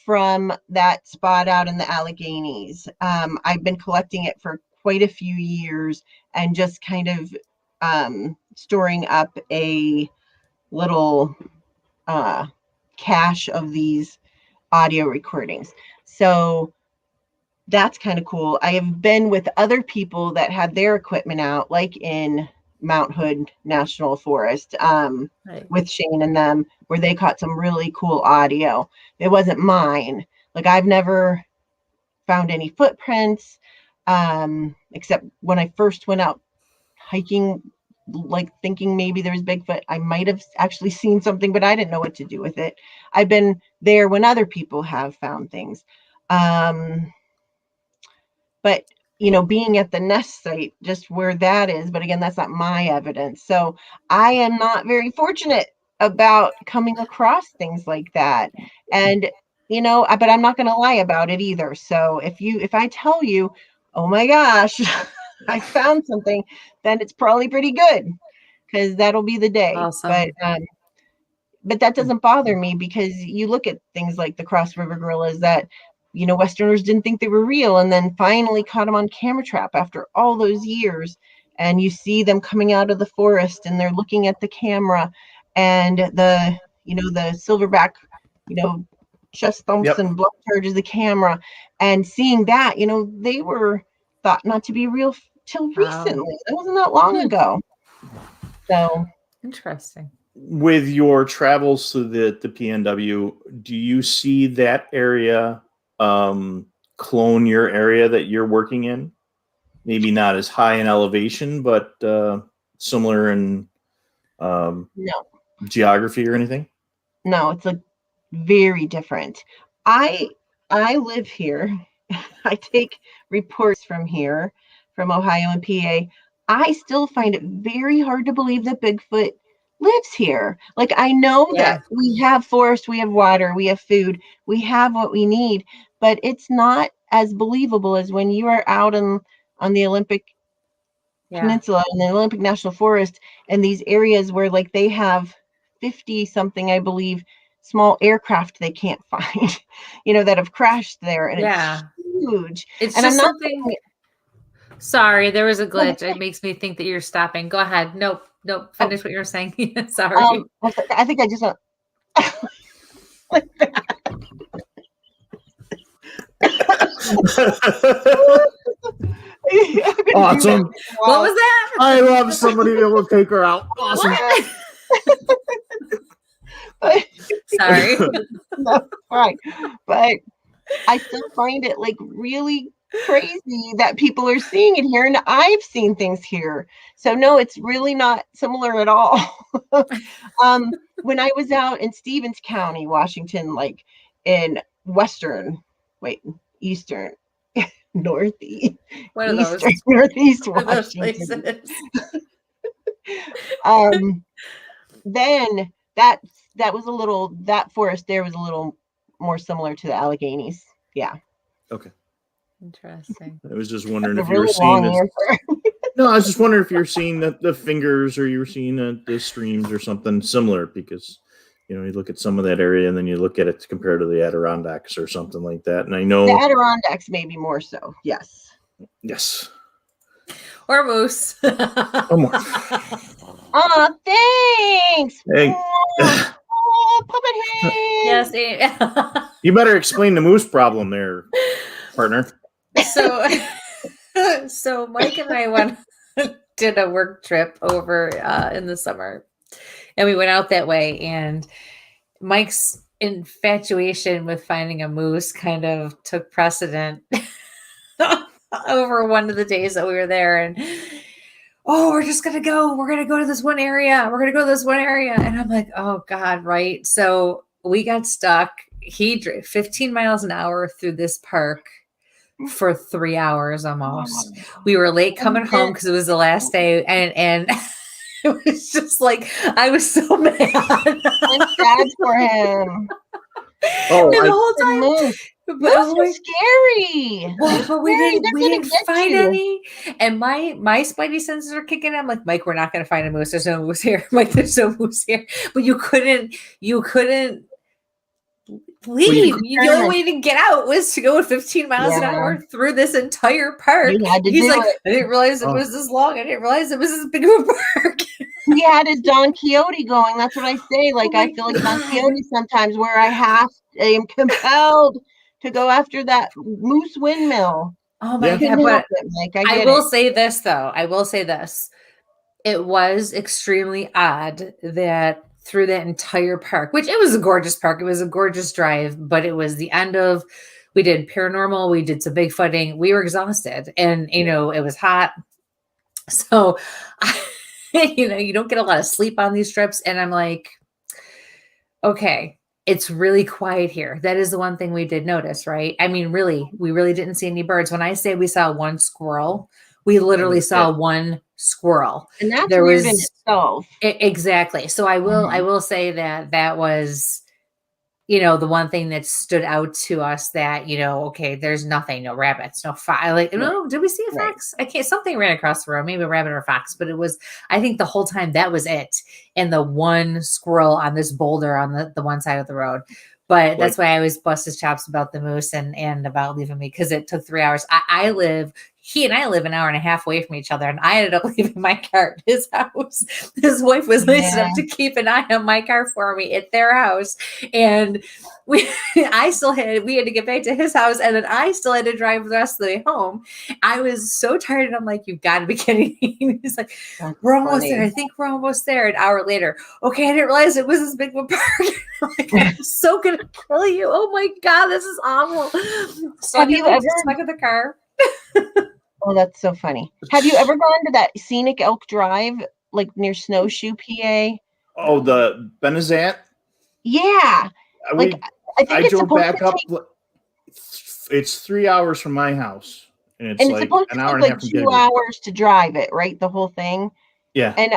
from that spot out in the Alleghenies. I've been collecting it for quite a few years and just kind of storing up a little cache of these audio recordings. So that's kind of cool. I have been with other people that had their equipment out, like in Mount Hood National Forest, with Shane and them, where they caught some really cool audio. It wasn't mine. Like, I've never found any footprints, except when I first went out hiking, like thinking maybe there was Bigfoot. I might have actually seen something, but I didn't know what to do with it. I've been there when other people have found things. But, being at the nest site, just where that is, but again, that's not my evidence. So I am not very fortunate about coming across things like that. And, but I'm not going to lie about it either. So if I tell you, oh my gosh, I found something, then it's probably pretty good, because that'll be the day. Awesome. But that doesn't bother me, because you look at things like the Cross River gorillas that, Westerners didn't think they were real, and then finally caught them on camera trap after all those years. And you see them coming out of the forest, and they're looking at the camera, and the silverback, chest thumps Yep. and blood charges the camera, and seeing that, they were thought not to be real till recently. It wasn't that long ago. So Interesting. With your travels to the PNW, do you see that area clone your area that you're working in? Maybe not as high in elevation, but similar in no. geography or anything? No, it's very different. I live here. I take reports from here, from Ohio and PA. I still find it very hard to believe that Bigfoot lives here. Like, I know that we have forest, we have water, we have food, we have what we need, but it's not as believable as when you are out on the Olympic Peninsula, in the Olympic National Forest, and these areas where they have 50 something, I believe, small aircraft they can't find, that have crashed there, and it's huge. It's and just I'm not something. Like, there was a glitch. It makes me think that you're stopping. Go ahead. Nope. Finish what you're saying. Sorry. I think I just like that. Awesome. What was that? I love somebody that will take her out. Awesome. Sorry. No, right. But I still find it really crazy that people are seeing it here, and I've seen things here. So no, it's really not similar at all. When I was out in Stevens County, Washington, in eastern, northeast, One of those. northeast One of those Washington. places. Then that was that forest there was a little more similar to the Alleghenies. Yeah. Okay. Interesting. I was just wondering if you were seeing this. No, I was just wondering if you're seeing the fingers, or you were seeing the streams or something similar, because you look at some of that area and then you look at it compared to the Adirondacks or something like that. And I know the Adirondacks maybe more so. Yes. Or moose. Oh, thanks. Hey. Oh, puppet head. Yes. You better explain the moose problem there, partner. So Mike and I did a work trip over in the summer, and we went out that way, and Mike's infatuation with finding a moose kind of took precedent over one of the days that we were there. And we're going to go to this one area. And I'm like, oh God. Right. So we got stuck. He drove 15 miles an hour through this park for 3 hours almost. We were late coming home because it was the last day, and it was just I was so mad. I'm sad for him. Oh, the whole time. But it was scary. But we didn't find any. And my spidey senses are kicking in. I'm like, Mike, we're not going to find a moose. There's no moose here. Mike, there's no moose here. But you couldn't leave. The only way to get out was to go at 15 miles an hour through this entire park. He's like, I didn't realize it was this long. I didn't realize it was this big of a park. He had his Don Quixote going. That's what I say. I feel like Don Quixote sometimes, where I am compelled to go after that moose windmill. Oh my God. But I will say this, though. It was extremely odd that through that entire park, which it was a gorgeous park. It was a gorgeous drive, but it was the end of, we did paranormal, we did some Bigfooting. We were exhausted, and, it was hot. So, you don't get a lot of sleep on these trips. And I'm like, okay, it's really quiet here. That is the one thing we did notice, right? I mean, we really didn't see any birds. When I say we saw one squirrel, we literally saw one squirrel. And that's weird in itself. Exactly. So I will say that was, the one thing that stood out to us that, okay, there's nothing, no rabbits, no fox. Like, no, did we see a fox? I can't, something ran across the road, maybe a rabbit or a fox, but it was, I think the whole time that was it. And the one squirrel on this boulder on the one side of the road. But that's why I always bust his chops about the moose and about leaving me, because it took 3 hours. He and I live an hour and a half away from each other, and I ended up leaving my car at his house. His wife was nice enough to keep an eye on my car for me at their house. And we had to get back to his house, and then I still had to drive the rest of the way home. I was so tired, and I'm like, you've got to be kidding me. He's like, we're almost there. I think we're almost there. An hour later, okay, I didn't realize it was this Bigfoot park. I'm like, I'm so going to kill you. Oh my God, this is awful. Have you ever stuck in the car? Oh, that's so funny. Have you ever gone to that scenic Elk Drive, like near Snowshoe, PA? Oh, the Benazat? Yeah. I think I it's drove supposed back to up. take, It's 3 hours from my house. And it's and it's like supposed an to hour take and a like half 2 hours to drive it, right? The whole thing. Yeah. And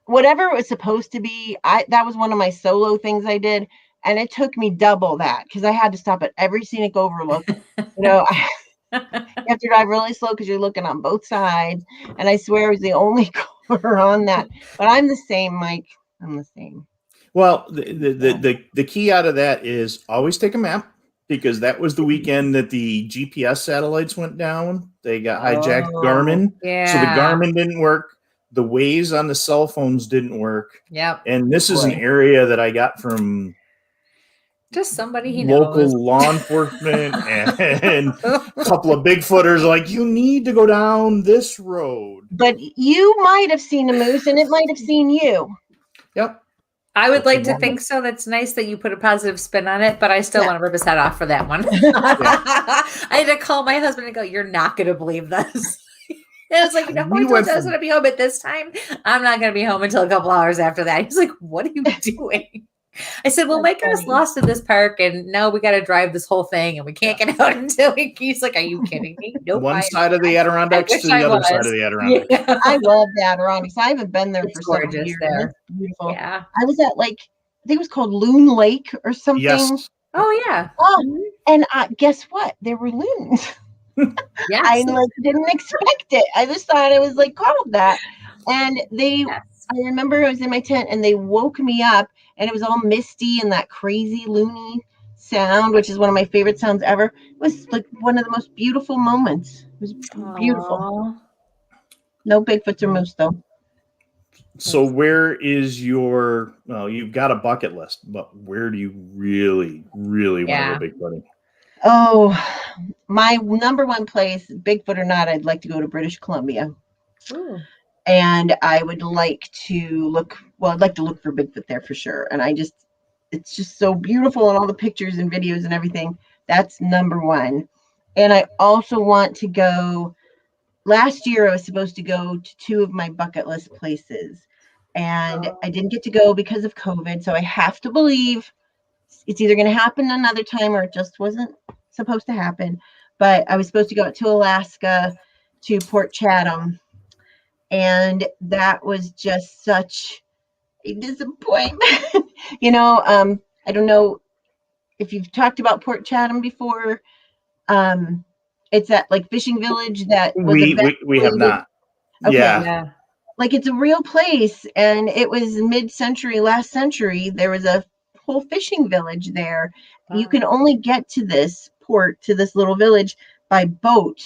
whatever it was supposed to be, that was one of my solo things I did. And it took me double that because I had to stop at every scenic overlook. You have to drive really slow because you're looking on both sides. And I swear I was the only car on that. But I'm the same, Mike. I'm the same. Well, the key out of that is always take a map, because that was the weekend that the GPS satellites went down. They got hijacked Garmin. Yeah. So the Garmin didn't work. The Waze on the cell phones didn't work. Yep. And this is an area that I got from just somebody he local knows. law enforcement and a couple of Bigfooters like, you need to go down this road. But you might have seen a moose and it might have seen you. Yep. I would like to think so. That's nice that you put a positive spin on it, but I still want to rip his head off for that one. I had to call my husband and go, you're not going to believe this. And I was like, I told you I was going to be home at this time. I'm not going to be home until a couple hours after that. He's like, what are you doing? I said, well, Mike got us lost in this park, and now we got to drive this whole thing, and we can't get out until he's like, are you kidding me? Nope. One side of the Adirondacks to the other side of the Adirondacks. Yeah. I love the Adirondacks. I haven't been there for several years. There. It's beautiful. Yeah. I was at I think it was called Loon Lake or something. Yes. Oh, yeah. Oh, and guess what? There were loons. Yes. I didn't expect it. I just thought it was called that. And I remember I was in my tent and they woke me up and it was all misty and that crazy loony sound, which is one of my favorite sounds ever. It was one of the most beautiful moments. It was beautiful. Aww. No Bigfoots or moose though. So where is you've got a bucket list, but where do you really, really want to go Bigfooting? Oh, my number one place, Bigfoot or not, I'd like to go to British Columbia. Ooh. And I would like to look for Bigfoot there for sure. And it's just so beautiful and all the pictures and videos and everything. That's number one. And I also want to go, last year I was supposed to go to 2 of my bucket list places. And I didn't get to go because of COVID. So I have to believe it's either going to happen another time or it just wasn't supposed to happen. But I was supposed to go to Alaska, to Port Chatham. And that was just such a disappointment. I don't know if you've talked about Port Chatham before. It's that fishing village that was we have not. Okay. Yeah. It's a real place, and it was mid-century, last century. There was a whole fishing village there. Wow. You can only get to this port, to this little village, by boat,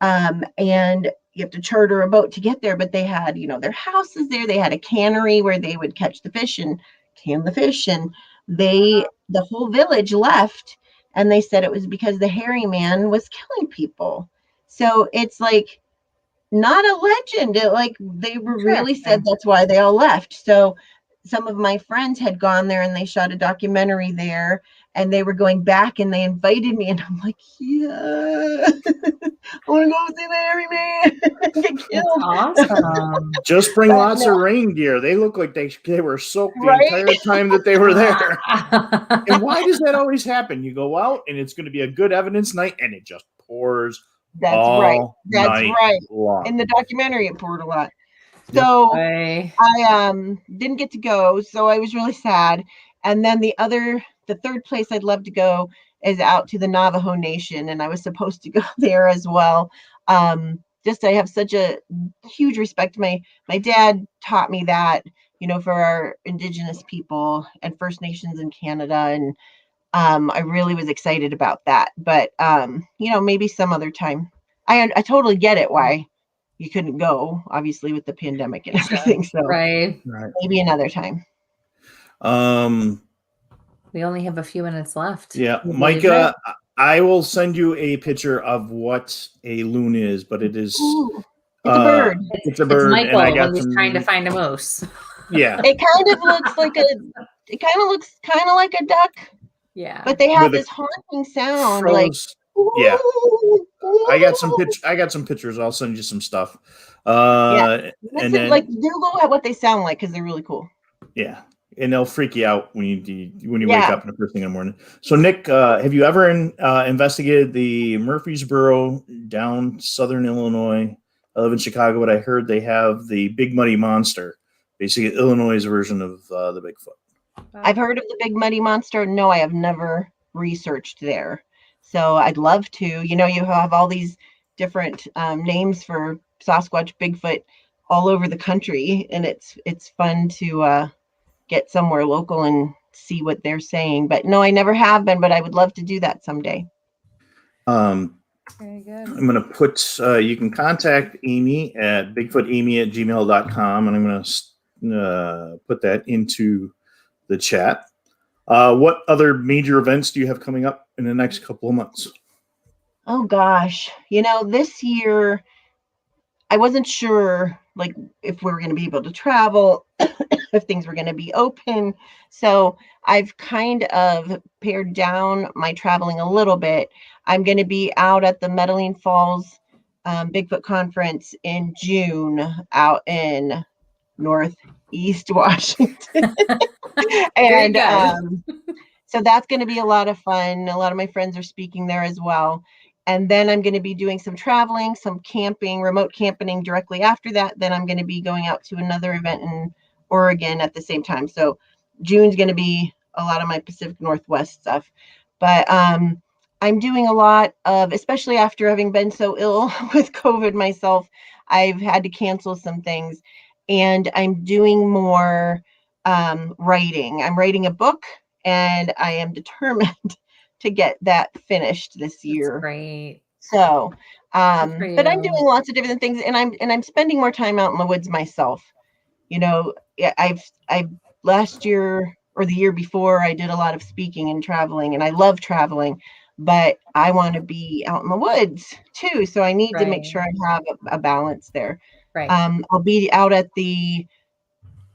and you have to charter a boat to get there. But they had, their houses there. They had a cannery where they would catch the fish and can the fish, and the whole village left, and they said it was because the hairy man was killing people. So it's not a legend. They were really said that's why they all left. So some of my friends had gone there and they shot a documentary there, and they were going back and they invited me, and I'm like, yeah, I want to go see the hairy man get killed. Awesome. Just bring lots of reindeer. They look like they were soaked the entire time that they were there. And why does that always happen? You go out and it's going to be a good evidence night and it just pours. That's right. Long. In the documentary, it poured a lot. So I didn't get to go. So I was really sad. And then the other the third place I'd love to go is out to the Navajo Nation, and I was supposed to go there as well. Just I have such a huge respect. My dad taught me that, for our Indigenous people and First Nations in Canada, and I really was excited about that. But maybe some other time. I totally get it why you couldn't go, obviously with the pandemic and everything. So Right. maybe another time. We only have a few minutes left. Yeah, Can you Mike, believe it? I will send you a picture of what a loon is, but it is Ooh, it's a bird. It's a bird, Michael and I got when he's some. trying to find a moose. Yeah, It kind of looks like a duck, Yeah. but they have With a this haunting sound. froze. Yeah. I got some pitch. pictures. I'll send you some stuff. Yeah. And Listen, then Google at what they sound like because they're really cool. yeah, and they'll freak you out when you wake Yeah. up in the first thing in the morning. So Nick, have you ever investigated the Murfreesboro down southern Illinois? I live in Chicago, but I heard they have the Big Muddy Monster, basically Illinois' version of the Bigfoot. I've heard of the Big Muddy Monster. No, I have never researched there. So I'd love to. You have all these different names for Sasquatch, Bigfoot all over the country, and it's fun to get somewhere local and see what they're saying. But no, I never have been, but I would love to do that someday. Very good. I'm going to put, you can contact Amy at bigfootamy@gmail.com, and I'm going to put that into the chat. What other major events do you have coming up in the next couple of months? Oh gosh, this year I wasn't sure if we were going to be able to travel, if things were going to be open. So I've kind of pared down my traveling a little bit. I'm going to be out at the Medellin Falls Bigfoot Conference in June out in Northeast Washington. And so that's going to be a lot of fun. A lot of my friends are speaking there as well. And then I'm going to be doing some traveling, some camping, remote camping directly after that. Then I'm going to be going out to another event in Oregon at the same time. So June's going to be a lot of my Pacific Northwest stuff. But I'm doing a lot of, especially after having been so ill with COVID myself, I've had to cancel some things. And I'm doing more writing. I'm writing a book, and I am determined to get that finished this year. That's great. So, but I'm doing lots of different things, and I'm spending more time out in the woods myself. I've last year or the year before, I did a lot of speaking and traveling, and I love traveling, but I want to be out in the woods too. So I need to make sure I have a balance there. Right. I'll be out at the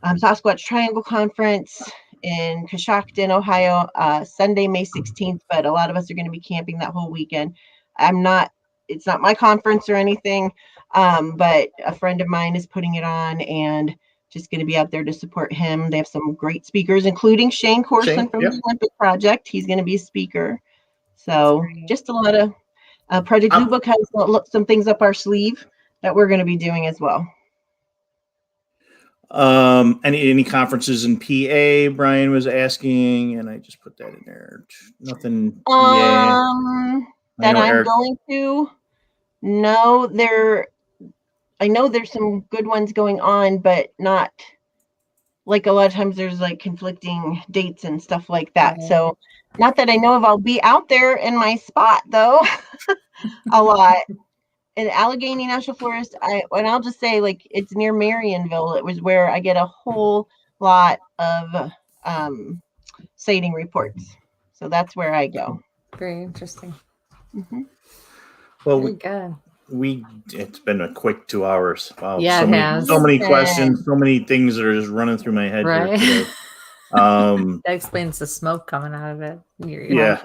Sasquatch Triangle Conference in Coshocton, Ohio, Sunday, May 16th, but a lot of us are going to be camping that whole weekend. It's not my conference or anything, but a friend of mine is putting it on, and just going to be out there to support him. They have some great speakers, including Shane Corson from the Olympic Project. He's going to be a speaker. So just a lot of Project Zoobook has some things up our sleeve that we're going to be doing as well. Any conferences in PA? Brian was asking, and I just put that in there. Nothing. PA. That I'm going to. No, I know there's some good ones going on, but not like a lot of times there's like conflicting dates and stuff like that. Right. So not that I know of. I'll be out there in my spot though, a lot. In Allegheny National Forest, I'll just say it's near Marionville. It was where I get a whole lot of sighting reports. So that's where I go. Very interesting. Mm-hmm. Well, good. It's been a quick 2 hours. Wow. Yeah, so many questions, so many things that are just running through my head here today. That explains the smoke coming out of it. Yeah.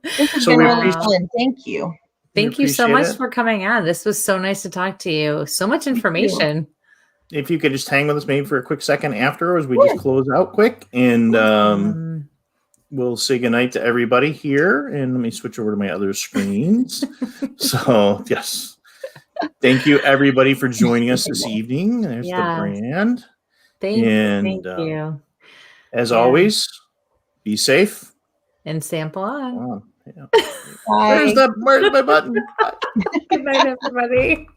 This has been really fun. Thank you. Thank you so much for coming on. This was so nice to talk to you. So much information. If you could just hang with us maybe for a quick second afterwards, we just close out quick, and we'll say goodnight to everybody here. And let me switch over to my other screens. So, yes. Thank you, everybody, for joining us this evening. There's the brand. Thank you. As always, Be safe. And sample on. Wow. Yeah. Bye. Where's my button? Good night, everybody.